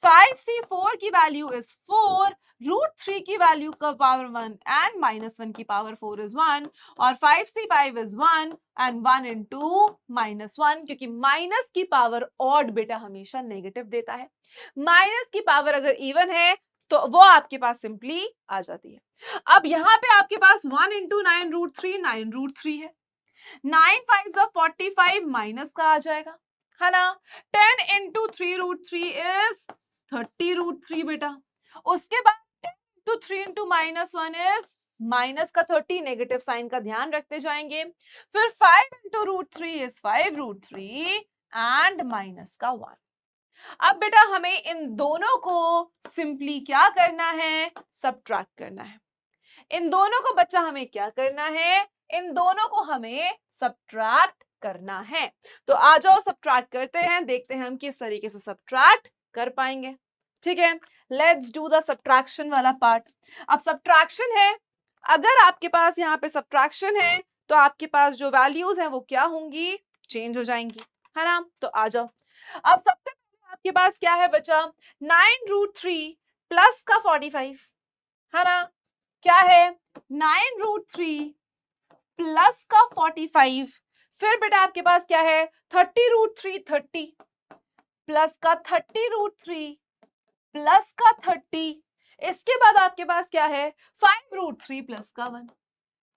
5c4 की वैल्यू इज 4, √3 की वैल्यू का पावर 1 एंड -1 की पावर 4 इज 1 और 5c5 इज 1 एंड 1 इंटू -1, क्योंकि माइनस की पावर ऑड बेटा हमेशा नेगेटिव देता है, माइनस की पावर अगर इवन है तो वो आपके पास सिंपली आ जाती है। अब यहाँ पे आपके पास 1 इंटू 9√3 9√3 है, 9 5 45 माइनस का आ जाएगा, है ना। 10 इंटू 3√3 इज 30√3 बेटा। उसके बाद 10 इंटू 3 इंटू -1 इज माइनस का 30, नेगेटिव साइन का ध्यान रखते जाएंगे। फिर 5 इंटू √3 इज 5√3 एंड माइनस का 1। अब बेटा हमें इन दोनों को सिंपली क्या करना है, सब्ट्रैक्ट करना है। इन दोनों को बच्चा हमें क्या करना है, इन दोनों को हमें सब्ट्रैक्ट करना है। तो आ जाओ सब्ट्रैक्ट करते हैं, देखते हैं हम किस तरीके से सब्ट्रैक्ट कर पाएंगे। ठीक है, लेट्स डू द सब्ट्रैक्शन वाला पार्ट। अब सब्ट्रैक्शन है, अगर आपके पास यहाँ पे सब्ट्रैक्शन है तो आपके पास जो वैल्यूज हैं वो क्या होंगी, चेंज हो जाएंगी, है ना। तो आ जाओ। अब सबसे पहले आपके पास क्या है बच्चा, 9√3 प्लस का 45, है ना। क्या है, 9√3 प्लस का 45। फिर बेटा आपके पास क्या है, 30√3 30 प्लस का 30√3 प्लस का 30। इसके बाद आपके पास क्या है, 5√3 प्लस का 1,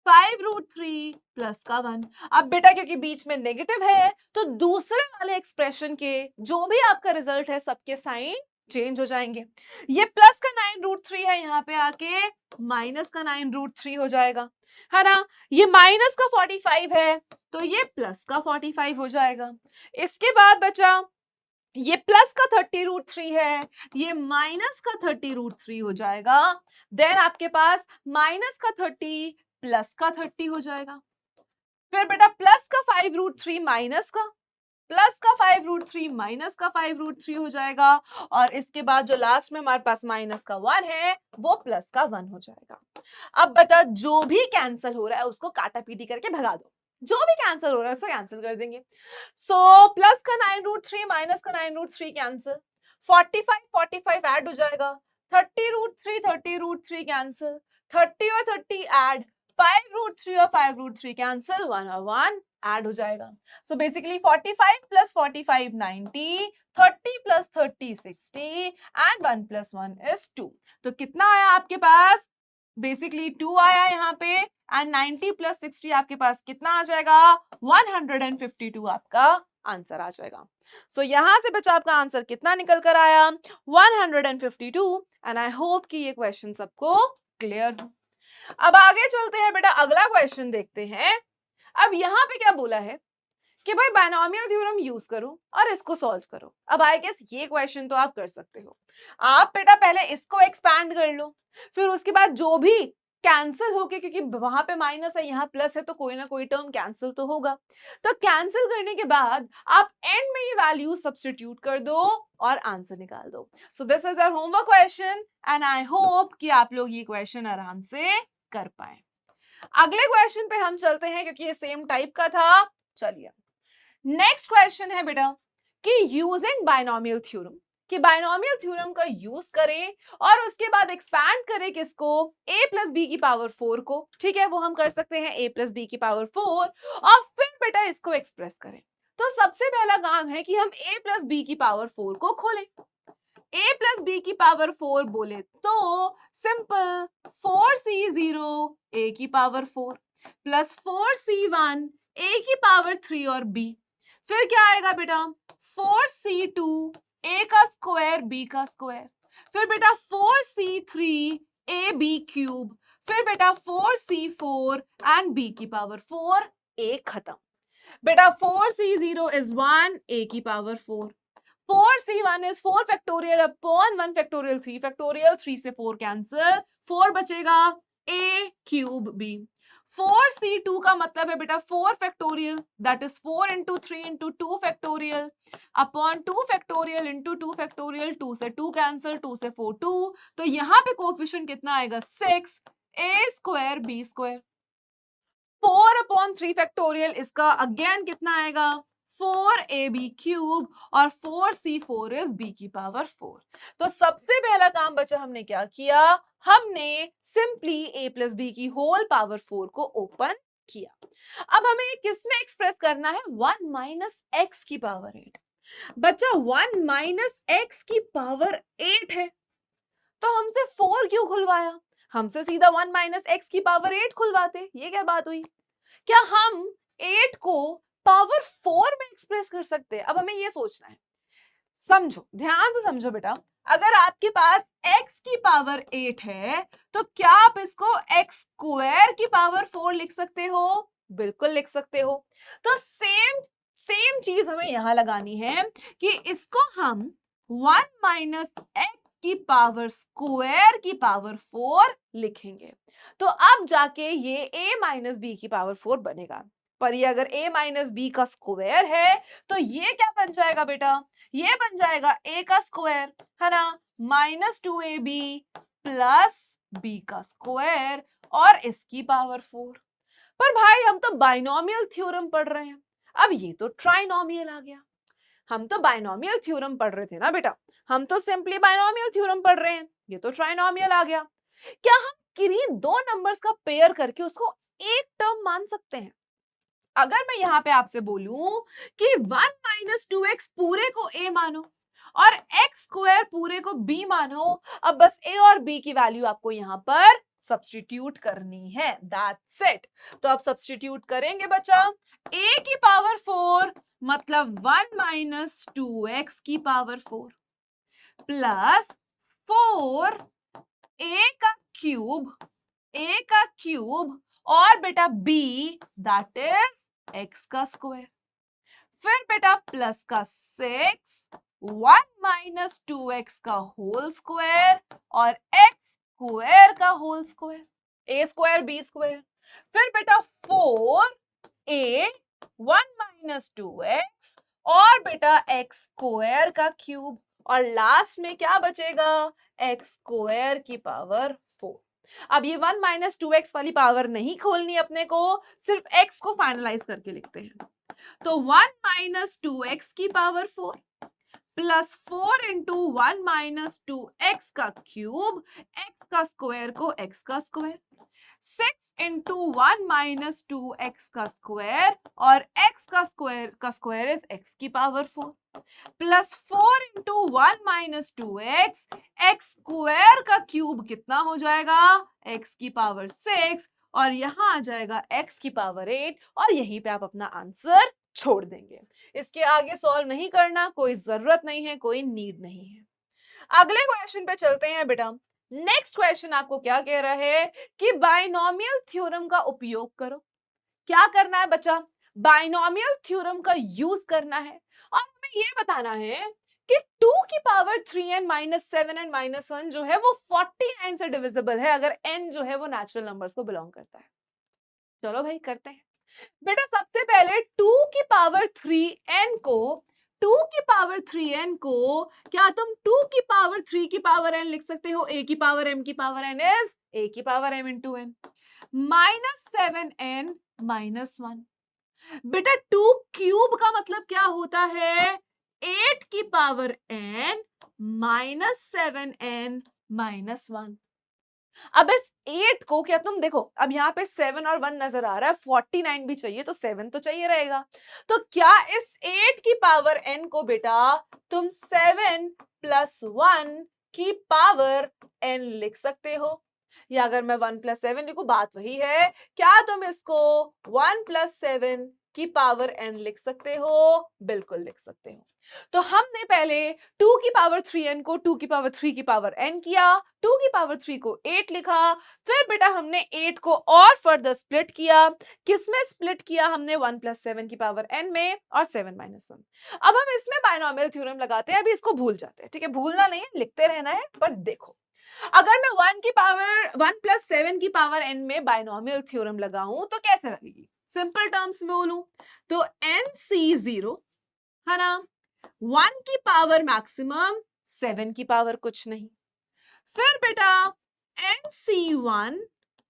5√3 प्लस का 1। अब बेटा क्योंकि बीच में नेगेटिव है तो दूसरे वाले एक्सप्रेशन के जो भी आपका रिजल्ट है सबके साइन चेंज हो जाएंगे। ये प्लस का 9√3 है, यहाँ पे आके माइनस का 9√3 हो जाएगा, है ना। ये माइनस का 45 है तो ये प्लस का 45 हो जाएगा। इसके बाद बचा ये प्लस का 30√3 है, ये माइनस का 30√3 हो जाएगा। देन आपके पास माइनस का 30 प्लस का 30 हो जाएगा। फिर बेटा प्लस का 5√3 माइनस का, प्लस का 5√3 माइनस का 5√3 हो जाएगा। और इसके बाद जो लास्ट में हमारे पास माइनस का 1 है वो प्लस का 1 हो जाएगा। अब बेटा जो भी कैंसिल हो रहा है उसको काटा पीटी करके भगा दो, जो भी कैंसिल हो रहा है उसको कैंसिल कर देंगे। सो प्लस का 9√3 माइनस का 9√3 कैंसिल, 45 45 ऐड हो जाएगा, 30√3 30√3 कैंसिल, 30 और 30 ऐड, 5√3 और 5√3 कैंसिल, 1 और 1 ऐड हो जाएगा। So basically 45 plus 45 90, 30 plus 30 60 and 1 plus 1 is 2। तो कितना आया आपके पास, बेसिकली 2 आया यहाँ पे एंड 90 प्लस 60 आपके पास कितना आ जाएगा, 152 आपका आंसर आ जाएगा। सो यहां से बच्चा आपका आंसर कितना निकल कर आया, 152। एंड आई होप कि ये क्वेश्चन सबको क्लियर हो। अब आगे चलते हैं बेटा, अगला क्वेश्चन देखते हैं। अब यहाँ पे क्या बोला है कि भाई बायनोमियल थ्योरम यूज करो और इसको सॉल्व करो। अब आई गेस ये क्वेश्चन तो आप कर सकते हो। आप बेटा पहले इसको एक्सपैंड कर लो, फिर उसके बाद जो भी कैंसिल होके, क्योंकि वहां पे माइनस है यहाँ प्लस है तो कोई ना कोई टर्म कैंसिल तो होगा, तो कैंसिल करने के बाद आप एंड में ये वैल्यू सब्स्टिट्यूट कर दो और आंसर निकाल दो। So this is our homework question and I hope कि आप लोग ये क्वेश्चन आराम से कर पाए। अगले क्वेश्चन पे हम चलते हैं क्योंकि ये सेम टाइप का था। चलिए नेक्स्ट क्वेश्चन है बेटा कि यूजिंग बायनोमियल थ्योरम, कि बायनोमियल थ्योरम का यूज करें और उसके बाद एक्सपैंड करें किसको, a प्लस बी की पावर 4 को। ठीक है, वो हम कर सकते हैं a प्लस बी की पावर 4 और फिर बेटा इसको एक्सप्रेस करें। तो सबसे पहला काम है कि हम a प्लस बी की पावर 4 को खोलें। a प्लस बी की पावर 4 बोले तो सिंपल 4c0 a की पावर 4 प्लस 4c1 a की पावर 3 और b। फिर क्या आएगा बेटा, 4c2 a का स्क्वायर b का स्क्वायर, फिर बेटा 4c3 a b क्यूब, फिर बेटा 4c4 एंड b की पावर 4 a खत्म। बेटा 4c0 इज 1 a की power 4, 4c1 is 4 factorial upon 1 factorial 3 factorial, 3 से 4 कैंसिल, 4 बचेगा a क्यूब b। 4c2 का मतलब है बेटा 4 factorial, that is 4 into 3 into 2 factorial upon 2 factorial into 2 factorial, 2 से 2 कैंसिल, 2 से 4 2। तो यहाँ पे कोफिशिएंट कितना आएगा 6, a square b square. 4/3 factorial, इसका अगेन कितना आएगा 4ab क्यूब, और 4c4 इज b की पावर 4। तो सबसे पहला काम बचा, हमने क्या किया, हमने सिंपली a प्लस बी की होल पावर 4 को ओपन किया। अब हमें किस में एक्सप्रेस करना है, 1 माइनस एक्स की पावर 8। बच्चा 1 माइनस एक्स की पावर 8 है, तो हमसे 4 क्यों खुलवाया, हमसे सीधा 1 माइनस एक्स की पावर 8 खुलवाते। ये क्या बात हुई, क्या हम 8 को पावर 4 में एक्सप्रेस कर सकते हैं। अब हमें ये सोचना है, समझो, ध्यान से समझो बेटा, अगर आपके पास x की पावर 8 है तो क्या आप इसको x स्क्वायर की पावर 4 लिख सकते हो, बिल्कुल लिख सकते हो। तो सेम चीज हमें यहां लगानी है कि इसको हम 1 माइनस एक्स की पावर स्क्वायर की पावर 4 लिखेंगे, तो अब जाके ये a माइनस बी की पावर 4 बनेगा। पर ये अगर a माइनस बी का स्क्वायर है तो ये क्या बन जाएगा बेटा, ये बन जाएगा a का स्क्वायर, है ना, -2ab प्लस b का स्क्वायर और इसकी पावर 4। पर भाई हम तो बाइनोमियल थ्योरम पढ़ रहे हैं, अब ये तो ट्राइनोमियल आ गया। हम तो बाइनोमियल थ्योरम पढ़ रहे थे ना बेटा, हम तो सिंपली बाइनोमियल थ्योरम पढ़ रहे हैं, ये तो ट्राइनोमियल आ गया। क्या हम किन्हीं दो नंबर्स का पेयर करके उसको एक टर्म मान सकते हैं। अगर मैं यहां पे आपसे बोलूं कि 1 माइनस 2x पूरे को a मानो और x स्क्वायर पूरे को b मानो, अब बस a और b की वैल्यू आपको यहां पर सब्स्टिट्यूट करनी है, दैट्स इट। तो अब सब्स्टिट्यूट करेंगे बच्चा, a की पावर 4 मतलब 1 माइनस 2x की पावर 4 प्लस 4 a का क्यूब और बेटा b दैट इज x का स्क्वायर, फिर बेटा प्लस का 6 1 माइनस 2x का होल स्क्वायर और x स्क्वायर का whole square, a square b square, फिर बेटा 4a 1 माइनस 2x और बेटा x स्क्वायर का क्यूब, और लास्ट में क्या बचेगा, x स्क्वायर की पावर 4। अब ये 1 माइनस 2x वाली पावर नहीं खोलनी अपने को, सिर्फ x को फाइनलाइज करके लिखते हैं। तो 1 माइनस 2x की power 4 plus 4 into 1 minus 2x का क्यूब, x का स्क्वायर को x का स्क्वायर, 6 इंटू 1 माइनस 2x का स्क्वायर और x का स्क्वायर इज x की power 4 plus 4 into 1 minus 2x, x square का क्यूब कितना हो जाएगा, x की पावर 6 और यहां आ जाएगा x की पावर 8, और यहीं पे आप अपना आंसर छोड़ देंगे। इसके आगे सॉल्व नहीं करना, कोई जरूरत नहीं है, कोई नीड नहीं है। अगले क्वेश्चन पे चलते हैं बेटा। नेक्स्ट क्वेश्चन आपको क्या कह रहा है कि बाइनोमियल थ्योरम का उपयोग करो। क्या करना है बच्चा, बाइनोमियल थ्योरम का यूज करना है और हमें ये बताना है कि 2 की power 3n minus 7n minus 1 जो है वो 49 से डिविजिबल है अगर n जो है वो नेचुरल नंबर्स को बिलोंग करता है। चलो भाई करते हैं। बेटा सबसे पहले 2 की पावर 3n को 2 की पावर 3n को क्या तुम 2 की पावर 3 की पावर n लिख सकते हो, a की पावर m की पावर n इज a की power m into n minus 7n minus 1। बेटा 2 क्यूब का मतलब क्या होता है, 8 की power n minus 7n minus 1। अब इस 8 को क्या तुम देखो, अब यहाँ पे 7 और 1 नजर आ रहा है, 49 भी चाहिए तो 7 तो चाहिए रहेगा। तो क्या इस 8 की पावर n को बेटा तुम 7 प्लस 1 की पावर n लिख सकते हो, या अगर मैं 1 प्लस 7 लिखूं बात वही है, क्या तुम इसको 1 प्लस 7 की पावर n लिख सकते हो, बिल्कुल लिख सकते हो। तो हमने पहले 2 की पावर 3n को 2 की पावर 3 की पावर n किया, 2 की पावर 3 को 8 लिखा, फिर बेटा हमने 8 को और फर्दर स्प्लिट किया, किसमें स्प्लिट किया हमने 1 प्लस 7 की पावर n में और 7 माइनस 1। अब हम इसमें बाइनोमियल थ्योरम लगाते हैं, अभी इसको भूल जाते हैं, ठीक है, भूलना नहीं है, लिखते रहना है। पर देखो अगर मैं 1 की पावर 1 प्लस 7 की पावर n में बाइनोमियल थ्योरम लगाऊं तो कैसे लगेगी, सिंपल टर्म्स में बोलूं तो nc0 है ना, 1 की पावर मैक्सिमम 7 की पावर कुछ नहीं, फिर बेटा nc1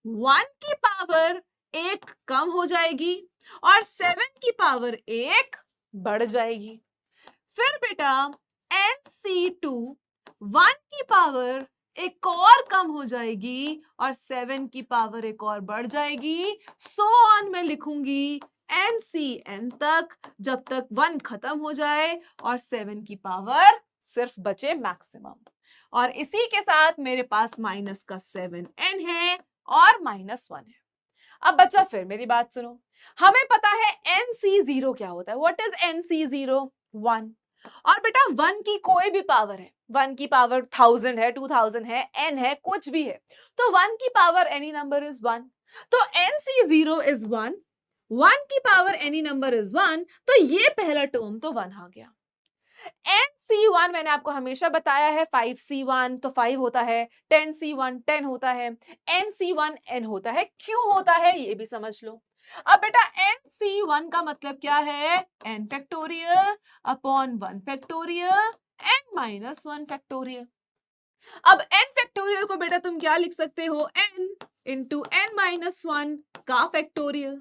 1 की पावर एक कम हो जाएगी और 7 की पावर एक बढ़ जाएगी। फिर बेटा NC2 1 की पावर एक और कम हो जाएगी और 7 की पावर एक और बढ़ जाएगी। सो ऑन मैं लिखूंगी NCN तक, जब तक 1 खत्म हो जाए और 7 की पावर सिर्फ बचे मैक्सिमम। और इसी के साथ मेरे पास माइनस का 7n है और -1 है। अब बच्चा फिर मेरी बात सुनो, हमें पता है NC0 क्या होता है। What is NC0? 1। और बेटा 1 की कोई भी पावर है, 1 की पावर 1000 है, 2000 है, n है, कुछ भी है, तो 1 की पावर एनी नंबर इज 1। तो NC0 इज 1, 1 की पावर एनी नंबर इज 1, तो ये पहला टर्म तो 1 आ गया। NC1 मैंने आपको हमेशा बताया है 5C1 तो 5 होता है, 10C1 10 होता है, NC1 n होता है। क्यों होता है ये भी समझ लो। अब बेटा NC1 का मतलब क्या है? n factorial upon 1 factorial n minus 1 factorial. अब n फैक्टोरियल को बेटा तुम क्या लिख सकते हो? n इंटू n माइनस 1 का factorial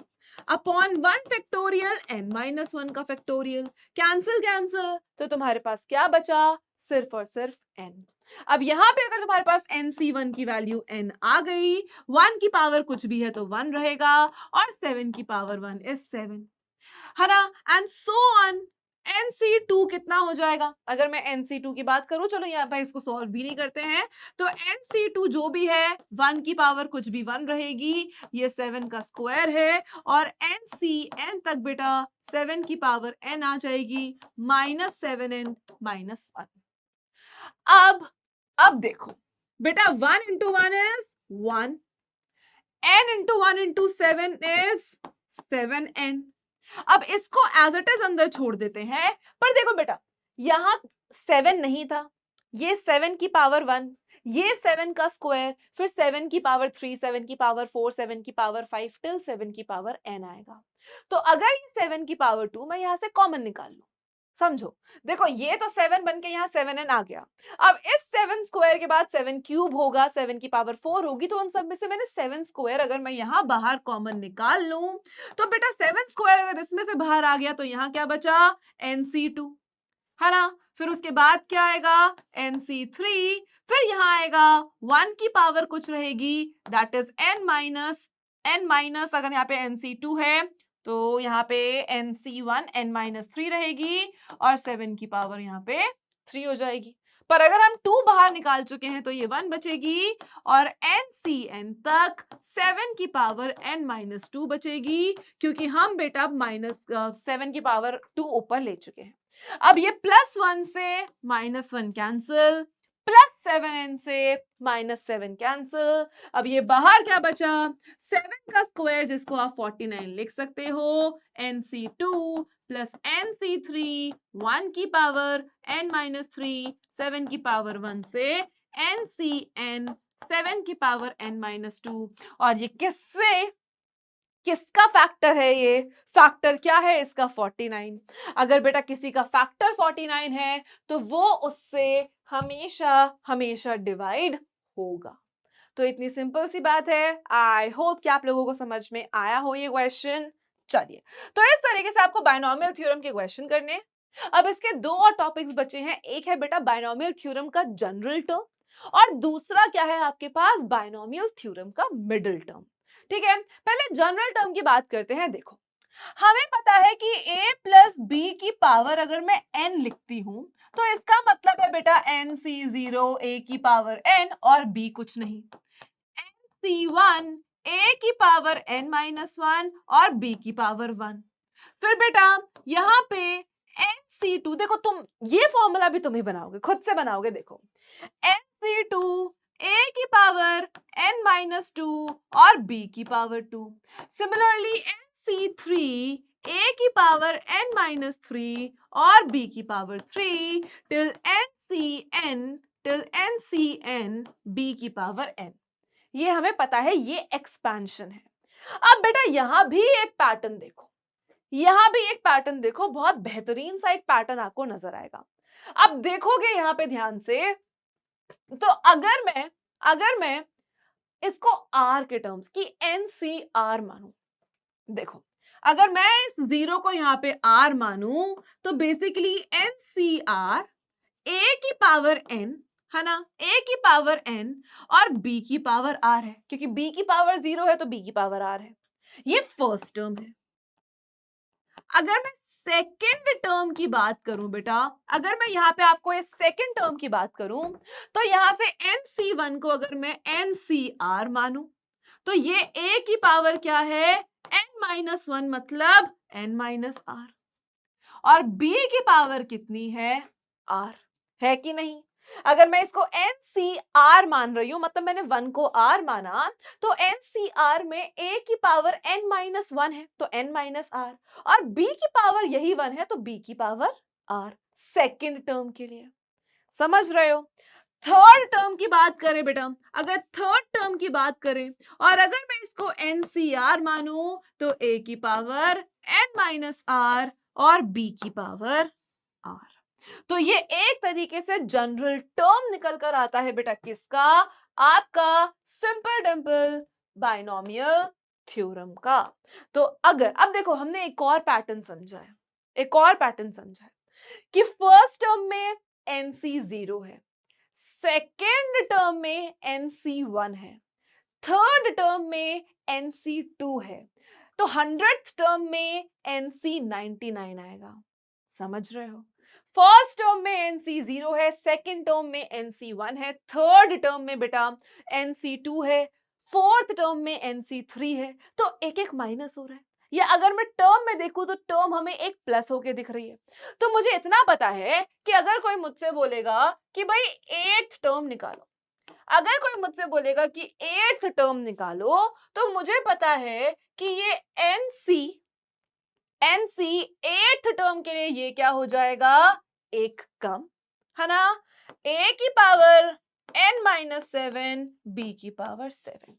upon 1 factorial n minus 1 का फैक्टोरियल। कैंसिल कैंसिल, तो तुम्हारे पास क्या बचा? सिर्फ और सिर्फ n। अब यहां पे अगर तुम्हारे पास NC1 की वैल्यू n आ गई, 1 की पावर कुछ भी है तो 1 रहेगा और 7 की पावर 1 इज 7, है ना। And so on. NC2 कितना हो जाएगा? अगर मैं NC2 की बात करूं, चलो यहाँ पे इसको सॉल्व भी नहीं करते हैं, तो NC2 जो भी है 1 की पावर कुछ भी 1 रहेगी, ये 7 का स्क्वायर है और NCN तक बेटा 7 की पावर n आ जाएगी -7n -1। अब देखो बेटा 1 into 1 is 1, n into 1 into 7 is 7n। अब इसको एज इट इज अंदर छोड़ देते हैं, पर देखो बेटा यहां 7 नहीं था, ये 7 की पावर 1, ये 7 का स्क्वायर, फिर 7 की पावर 3, 7 की पावर 4, 7 की पावर 5 टिल 7 की पावर n आएगा। तो अगर ये 7 की पावर 2 मैं यहां से कॉमन निकाल लूं, समझो, देखो ये तो 7 बन के यहाँ 7n आ गया। अब इस 7 स्क्वायर के बाद 7 क्यूब होगा, 7 की पावर 4 होगी, तो उन सब में से मैंने 7 स्क्वायर अगर मैं यहाँ बाहर कॉमन निकाल लूं, तो बेटा 7 स्क्वायर अगर इसमें से बाहर आ गया तो यहाँ क्या बचा? NC2, है ना। फिर उसके बाद क्या आएगा? NC3। फिर यहाँ आएगा 1 की पावर कुछ रहेगी, दैट इज n माइनस अगर यहाँ पे NC2 है तो यहाँ पे NC1 n-3 रहेगी और 7 की पावर यहाँ पे 3 हो जाएगी। पर अगर हम 2 बाहर निकाल चुके हैं तो ये 1 बचेगी और NCN तक 7 की पावर n-2 बचेगी, क्योंकि हम बेटा -7 की पावर 2 ऊपर ले चुके हैं। अब ये +1 से -1 कैंसिल, +7n से -7 कैंसिल। अब ये बाहर क्या बचा? 7 का स्क्वायर जिसको आप 49 लिख सकते हो, NC2 प्लस NC3 1 की पावर n-3, 7 की पावर 1 से NCN 7 की पावर n-2। और ये किसका फैक्टर है? ये फैक्टर क्या है इसका? 49। अगर बेटा किसी का फैक्टर 49 है तो वो उससे हमेशा हमेशा डिवाइड होगा। तो इतनी सिंपल सी बात है। आई होप कि आप लोगों को समझ में आया हो ये क्वेश्चन। चलिए, तो इस तरीके से आपको बायनोमियल थ्योरम के क्वेश्चन करने हैं। अब इसके दो और टॉपिक्स बचे हैं। एक है बेटा बायनोमियल थ्योरम का जनरल टर्म और दूसरा क्या है आपके पास? बायनोमियल थ्योरम का मिडिल टर्म। ठीक है, पहले जनरल टर्म की बात करते हैं। देखो, हमें पता है कि a प्लस बी की पावर अगर मैं n लिखती हूं तो इसका मतलब है बेटा NC0 a की पावर n और b कुछ नहीं, NC1 a की पावर n-1 और b की पावर 1। फिर बेटा यहां पे NC2, देखो तुम ये फॉर्मूला भी तुम ही बनाओगे, खुद से बनाओगे। देखो NC2 a की पावर n-2 और b की पावर 2। सिमिलरली NC3 a की पावर n-3 और b की पावर 3 टिल NCN b की पावर n। ये हमें पता है, ये एक्सपेंशन है। अब बेटा यहां भी एक पैटर्न देखो, यहां भी एक पैटर्न देखो, बहुत बेहतरीन सा एक पैटर्न आपको नजर आएगा। अब देखोगे यहां पे ध्यान से, तो अगर मैं इसको R के टर्म्स की NCR मानूं, देखो, अगर मैं इस जीरो को यहाँ पे आर मानूं तो basically N C R A की पावर एन, है ना, ए की पावर एन और बी की पावर आर है, क्योंकि बी की पावर जीरो है तो बी की पावर आर है। ये फर्स्ट टर्म है। अगर मैं सेकेंड टर्म की बात करूं बेटा, अगर मैं यहाँ पे आपको इस सेकेंड टर्म की बात करूं तो यहां से एन सी वन को अगर मैं एन सी आर मानूं तो ये ए की पावर क्या है, एन माइनस वन, मतलब एन माइनस आर, और बी की पावर कितनी है, आर, है कि नहीं। अगर मैं इसको एन सी आर मान रही हूं, मतलब मैंने वन को आर माना, तो एन सी आर में ए की पावर एन माइनस वन है तो एन माइनस आर, और बी की पावर यही वन है तो बी की पावर आर, सेकेंड टर्म के लिए। समझ रहे हो। थर्ड टर्म की बात करें बेटा, अगर थर्ड टर्म की बात करें और अगर मैं इसको एन सी आर मानूं तो ए की पावर एन माइनस आर और बी की पावर आर। तो ये एक तरीके से जनरल टर्म निकल कर आता है बेटा किसका, आपका सिंपल डिंपल बाइनोमियल थ्योरम का। तो अगर अब देखो हमने एक और पैटर्न समझा है, एक और पैटर्न समझा है कि फर्स्ट टर्म में एनसी जीरो है, सेकेंड टर्म में एनसी वन है, थर्ड टर्म में एनसी टू है, तो 100th टर्म में एनसी 99 आएगा। समझ रहे हो। फर्स्ट टर्म में एनसी जीरो है, सेकेंड टर्म में एनसी वन है, थर्ड टर्म में बेटा एनसी टू है, फोर्थ टर्म में एनसी थ्री है, तो एक एक माइनस हो रहा है। या अगर मैं टर्म में देखूं तो टर्म हमें एक प्लस होके दिख रही है। तो मुझे इतना पता है कि अगर कोई मुझसे बोलेगा कि भाई एट्थ टर्म निकालो, अगर कोई मुझसे बोलेगा कि एट्थ टर्म निकालो, तो मुझे पता है कि ये एनसी एट्थ टर्म के लिए ये क्या हो जाएगा, एक कम, है ना, ए की power n minus seven, B की power seven.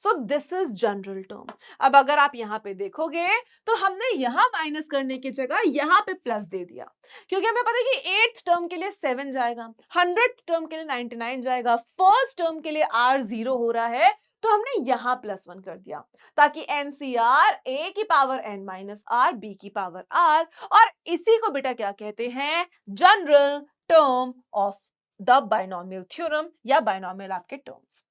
So this is general term. अब अगर आप यहां पे देखोगे तो हमने यहां माइनस करने की जगह यहां पे प्लस दे दिया, क्योंकि हमें पता है कि एट्थ टर्म के लिए 7 जाएगा, 100th टर्म के लिए 99 जाएगा, फर्स्ट टर्म के लिए आर जीरो हो रहा है, तो हमने यहां प्लस वन कर दिया ताकि एनसीआर ए की power n minus r, b की पावर आर, और इसी को बेटा क्या कहते हैं, general term of the binomial theorem या बाइनोमियल आपके टर्म्स।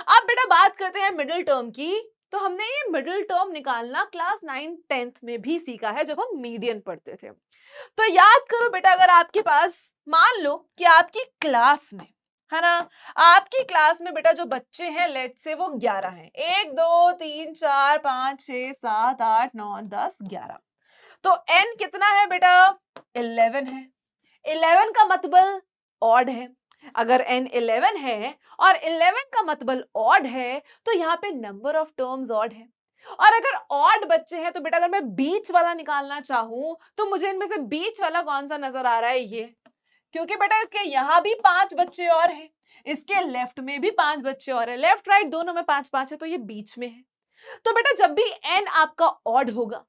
अब बेटा बात करते हैं मिडिल टर्म की। तो हमने ये मिडिल टर्म निकालना क्लास 9th-10th में भी सीखा है जब हम मीडियन पढ़ते थे। तो याद करो बेटा, अगर आपके पास मान लो कि आपकी क्लास में, है ना, आपकी क्लास में बेटा जो बच्चे हैं लेट से वो 11 हैं, 1 2 3 4 5 6 7 8 9 10 11, तो n कितना है बेटा, 11 है। 11 का मतलब ऑड है। अगर n 11 है और 11 का मतलब ऑड है तो यहाँ पे नंबर ऑफ टर्म्स ऑड है। और अगर ऑड बच्चे हैं तो बेटा अगर मैं बीच वाला निकालना चाहूं तो मुझे इनमें से बीच वाला कौन सा नजर आ रहा है, ये, क्योंकि बेटा इसके यहां भी 5 बच्चे और हैं, इसके लेफ्ट में भी 5 बच्चे और हैं, लेफ्ट राइट दोनों में 5 5 है, तो ये बीच में है। तो बेटा जब भी n आपका ऑड होगा,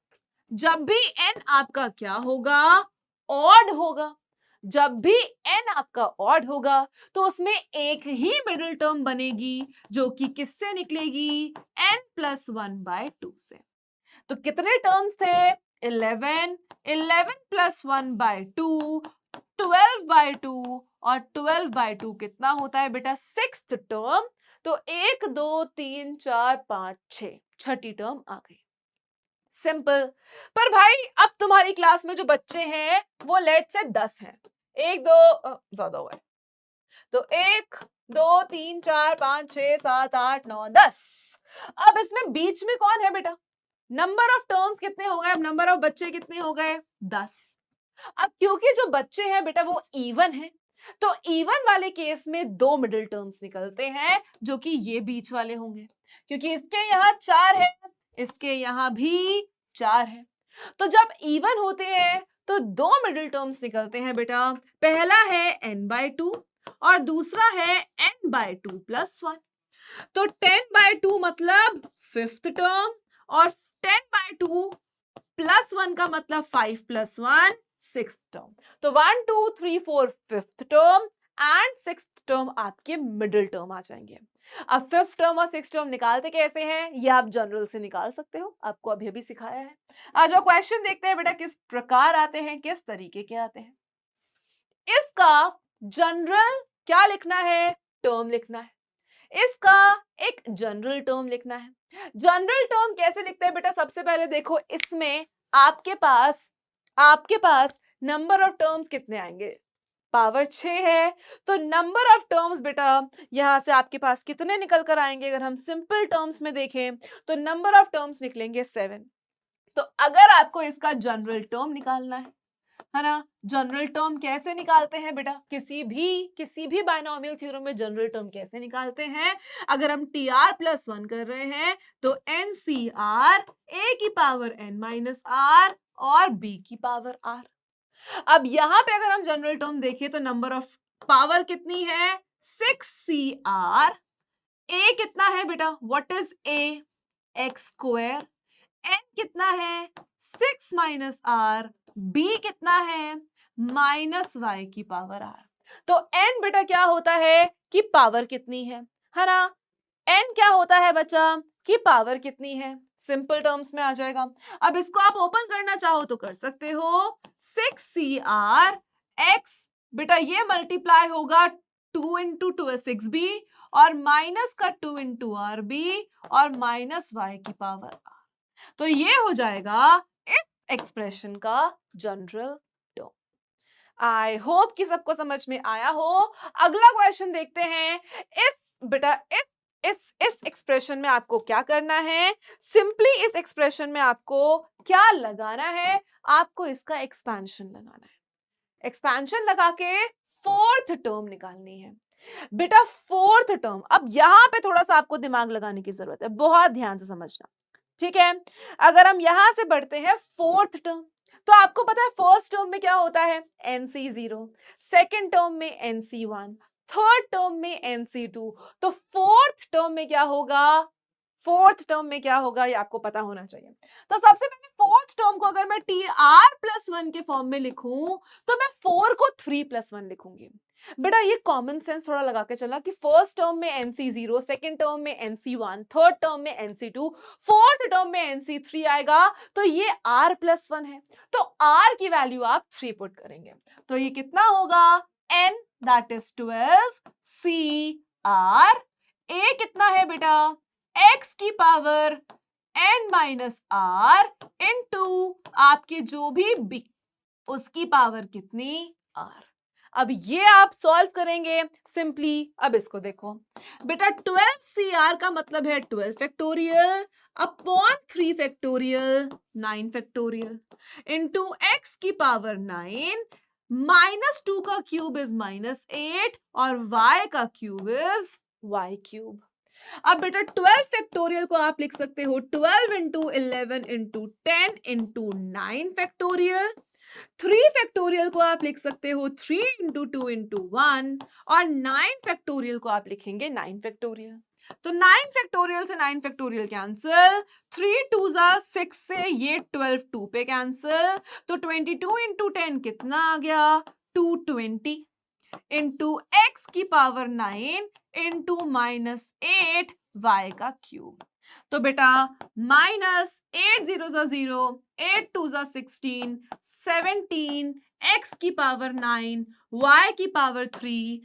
जब भी n आपका क्या होगा, ऑड होगा, जब भी n आपका ऑड होगा तो उसमें एक ही मिडिल टर्म बनेगी जो कि किससे निकलेगी, n plus one by two से। तो कितने टर्म्स थे, 11, 11 plus one by two, 12 by two, और 12 बाय टू कितना होता है बेटा, सिक्स्थ टर्म। तो 1 2 3 4 5 6, छठी टर्म आ गई। सिंपल। पर भाई अब तुम्हारी क्लास में जो बच्चे हैं वो लेट से 10 हैं, 1 2 ज्यादा हुआ है, तो 1 2 3 4 5 6 7 8 9 10। अब इसमें बीच में कौन है बेटा, नंबर ऑफ टर्म्स कितने हो गए, अब नंबर ऑफ बच्चे कितने हो गए, 10। अब क्योंकि जो बच्चे हैं बेटा वो इवन है, तो इवन वाले केस में दो मिडिल टर्म्स निकलते हैं जो कि ये बीच वाले होंगे, क्योंकि इसके यहाँ 4 है, इसके यहाँ भी 4 है। तो जब इवन होते हैं तो दो मिडिल टर्म्स निकलते हैं बेटा, पहला है n बाय टू और दूसरा है n by two plus one. तो 10 बाय टू मतलब फिफ्थ टर्म, और 10 बाय टू प्लस वन का मतलब 5 प्लस वन सिक्स्थ टर्म। तो 1 2 3 4 fifth term and sixth term आपके मिडिल टर्म आ जाएंगे। अब फिफ्थ टर्म और सिक्स टर्म निकालते कैसे हैं, ये आप जनरल से निकाल सकते हो, आपको अभी अभी सिखाया है। आ जाओ क्वेश्चन देखते हैं बेटा किस प्रकार आते हैं, किस तरीके के आते हैं। इसका जनरल क्या लिखना है, टर्म लिखना है। इसका एक जनरल टर्म लिखना है। जनरल टर्म कैसे लिखते हैं बेटा, सबसे पहले देखो इसमें आपके पास नंबर ऑफ टर्म्स कितने आएंगे, पावर 6 है, तो नंबर ऑफ टर्म्स बेटा यहां से आपके पास कितने निकल कर आएंगे, अगर हम सिंपल टर्म्स में देखें तो नंबर ऑफ टर्म्स निकलेंगे 7। तो अगर आपको इसका जनरल टर्म निकालना है ना, जनरल टर्म कैसे निकालते हैं बेटा, किसी भी बायनोमियल थ्योरम में जनरल टर्म कैसे निकालते हैं, अगर हम tr+1 कर रहे हैं तो ncr a की पावर n माइनस r और b की पावर r। अब यहां पे अगर हम जनरल टर्म देखें तो नंबर ऑफ पावर कितनी है, 6cr, a कितना है बेटा, what is a, x square, n कितना है 6 माइनस r, b कितना है माइनस y की पावर r। तो n बेटा क्या होता है कि पावर कितनी है ना, n क्या होता है बच्चा कि पावर कितनी है, सिंपल टर्म्स में आ जाएगा। अब इसको आप ओपन करना चाहो तो कर सकते हो, 6cr x बेटा ये मल्टीप्लाई होगा 2 इंटू 6b और माइनस का 2 इंटू आर बी और माइनस y की पावर r। तो ये हो जाएगा इस एक्सप्रेशन का जनरल टर्म। आई होप कि सबको समझ में आया हो। अगला क्वेश्चन देखते हैं। इस एक्सप्रेशन में आपको क्या करना है, सिंपली इस एक्सप्रेशन में आपको क्या लगाना है, आपको इसका एक्सपेंशन लगाना है। एक्सपेंशन लगा के फोर्थ टर्म निकालनी है बेटा, फोर्थ टर्म। अब यहां पे थोड़ा सा आपको दिमाग लगाने की जरूरत है, बहुत ध्यान से समझना, ठीक है। अगर हम यहां से बढ़ते हैं फोर्थ टर्म, तो आपको पता है फर्स्ट टर्म में क्या होता है NC0, सेकंड टर्म में NC1, थर्ड टर्म में NC2, तो फोर्थ टर्म में क्या होगा, फोर्थ टर्म में क्या होगा ये आपको पता होना चाहिए। तो सबसे पहले फोर्थ टर्म को अगर मैं tr+1 के फॉर्म में लिखूं तो मैं 4 को 3+1 लिखूंगी। बेटा ये कॉमन सेंस थोड़ा लगा के चला कि फर्स्ट टर्म में NC0, सेकंड टर्म में NC1, थर्ड टर्म में NC2, फोर्थ टर्म में NC3 आएगा, तो ये r+1 है, तो r की वैल्यू आप 3 पुट करेंगे, तो ये कितना होगा n that is 12 cr, a कितना है बेटा x की power n minus r into आपके जो भी b उसकी पावर कितनी r। अब ये आप सॉल्व करेंगे सिंपली। अब इसको देखो बेटा 12cr का मतलब है 12 factorial upon 3 factorial 9 factorial into x की पावर 9 माइनस 2 का क्यूब इज माइनस 8 और y का क्यूब इज y क्यूब। अब बेटा 12 फैक्टोरियल को आप लिख सकते हो 12 into 11 into 10 into 9 factorial. 3 factorial को आप लिख सकते हो 3 इंटू 2 इंटू 1 और 9 फैक्टोरियल को आप लिखेंगे 9 फैक्टोरियल। तो 9 फैक्टोरियल से 9 फैक्टोरियल कैंसिल, 3 2 6 से ये 12 2 पे कैंसिल, तो 22 इंटू 10 कितना आ गया 220 इंटू एक्स की पावर 9 इंटू माइनस 8 वाई का क्यूब। तो बेटा माइनस 8 0 0, 8 2 16, 17 x की पावर 9 y की power 3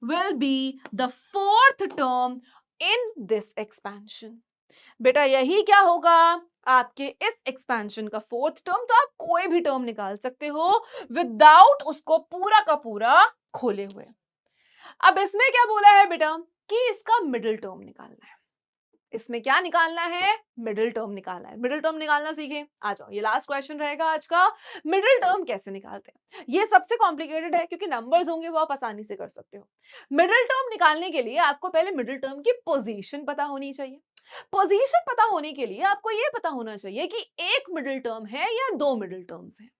will be the fourth term in this expansion। बेटा यही क्या होगा आपके इस एक्सपेंशन का फोर्थ टर्म। तो आप कोई भी टर्म निकाल सकते हो विदाउट उसको पूरा का पूरा खोले हुए। अब इसमें क्या बोला है बेटा कि इसका मिडिल टर्म निकालना है। इसमें क्या निकालना है, मिडिल टर्म निकालना है। मिडिल टर्म निकालना सीखे, आ जाओ ये लास्ट क्वेश्चन रहेगा आज का। मिडिल टर्म कैसे निकालते हैं, ये सबसे कॉम्प्लिकेटेड है क्योंकि नंबर्स होंगे वो आप आसानी से कर सकते हो। मिडिल टर्म निकालने के लिए आपको पहले मिडिल टर्म की पोजीशन पता होनी चाहिए। पोजीशन पता होने के लिए आपको ये पता होना चाहिए कि एक मिडिल टर्म है या दो मिडिल टर्म्स हैं,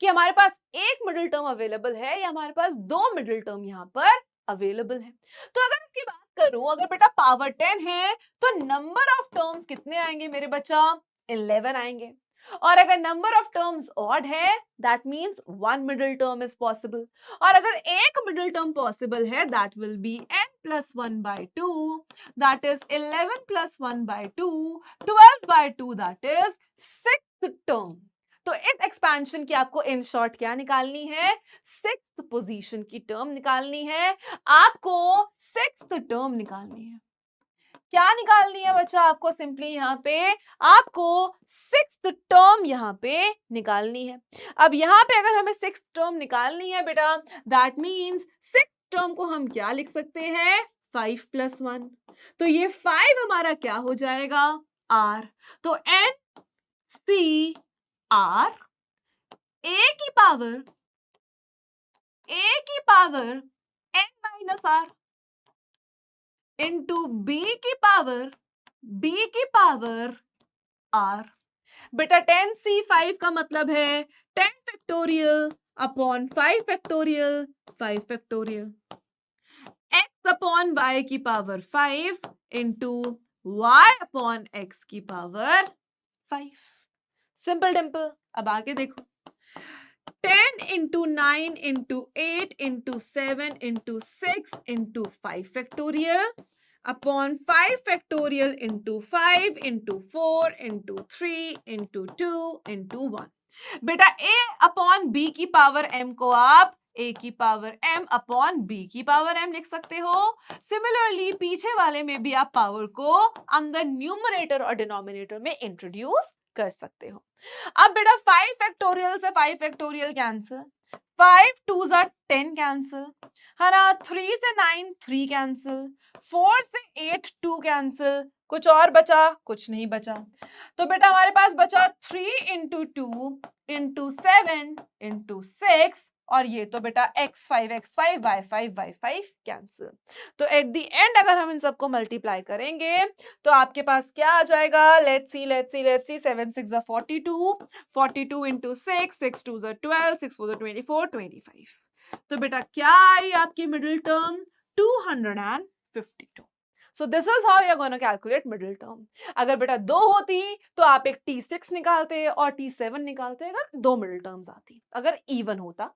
कि हमारे पास एक मिडिल टर्म अवेलेबल है या हमारे पास दो मिडिल टर्म यहाँ पर अवेलेबल है। तो अगर इसकी बात करूं, अगर बेटा पावर 10 है तो नंबर ऑफ टर्म्स कितने आएंगे मेरे बच्चा 11 आएंगे। और अगर नंबर ऑफ टर्म्स ऑड है that means one middle term is possible, और अगर एक मिडिल टर्म पॉसिबल है that will be n+1/2, that is 11 + 1/2, 12/2, that is sixth term. तो इस एक्सपेंशन की आपको इन शॉर्ट क्या निकालनी है, सिक्स्थ पोजीशन की टर्म निकालनी है, आपको सिक्स्थ टर्म निकालनी है। क्या निकालनी है बच्चा आपको, सिंपली यहां पे आपको सिक्स्थ टर्म यहां पे निकालनी है। अब यहां पे अगर हमें सिक्स्थ टर्म निकालनी है बेटा, दैट मींस सिक्स्थ टर्म को हम क्या लिख सकते हैं, 5+1। तो ये 5 हमारा क्या हो जाएगा, r। तो n c r a की power n - r into b की पावर r। बेटा 10c5 का मतलब है 10 factorial upon 5 factorial, 5 factorial, x upon y की power 5 into y upon x की पावर 5। सिंपल डिम्पल। अब आगे देखो, 10 into 9 into 8 into 7 into 6 into 5 factorial upon 5 factorial into 5 into 4 into 3 into 2 into 1। बेटा a अपॉन b की पावर m को आप a की पावर m अपॉन b की पावर m लिख सकते हो। सिमिलरली पीछे वाले में भी आप पावर को अंदर न्यूमरेटर और डिनोमिनेटर में इंट्रोड्यूस कर सकते हो। अब बेटा 5 फैक्टोरियल से 5 factorial cancel, 5 2s are 10 cancel, है ना, 3 से 9 3 कैंसिल, 4 से 8 2 कैंसिल, कुछ और बचा, कुछ नहीं बचा। तो बेटा हमारे पास बचा 3 इंटू 2 इंटू 7 इंटू 6, और ये तो बेटा x5 x5 y5 y5 cancel. तो एट द एंड अगर हम इन सबको मल्टीप्लाई करेंगे तो आपके पास क्या आ जाएगा, let's see 7 6 are 42, 42 into 6, 6 2s are 12, 6 4s are 24, 25। तो बेटा क्या आई आपकी middle term, 252। So this is how you are gonna calculate middle term. अगर बेटा 2 होती तो आप एक T6 निकालते और T7 निकालते अगर 2 मिडिल टर्म्स आती, अगर इवन होता।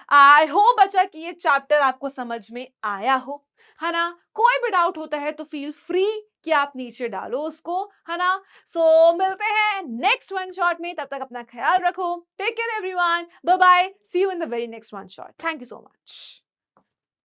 आई होप बच्चा कि ये चैप्टर आपको समझ में आया हो, है ना। कोई भी डाउट होता है तो फील फ्री कि आप नीचे डालो उसको, है ना। सो मिलते हैं नेक्स्ट वन शॉट में, तब तक अपना ख्याल रखो। Take care everyone, bye bye, see you in the very next one shot. Thank you so much.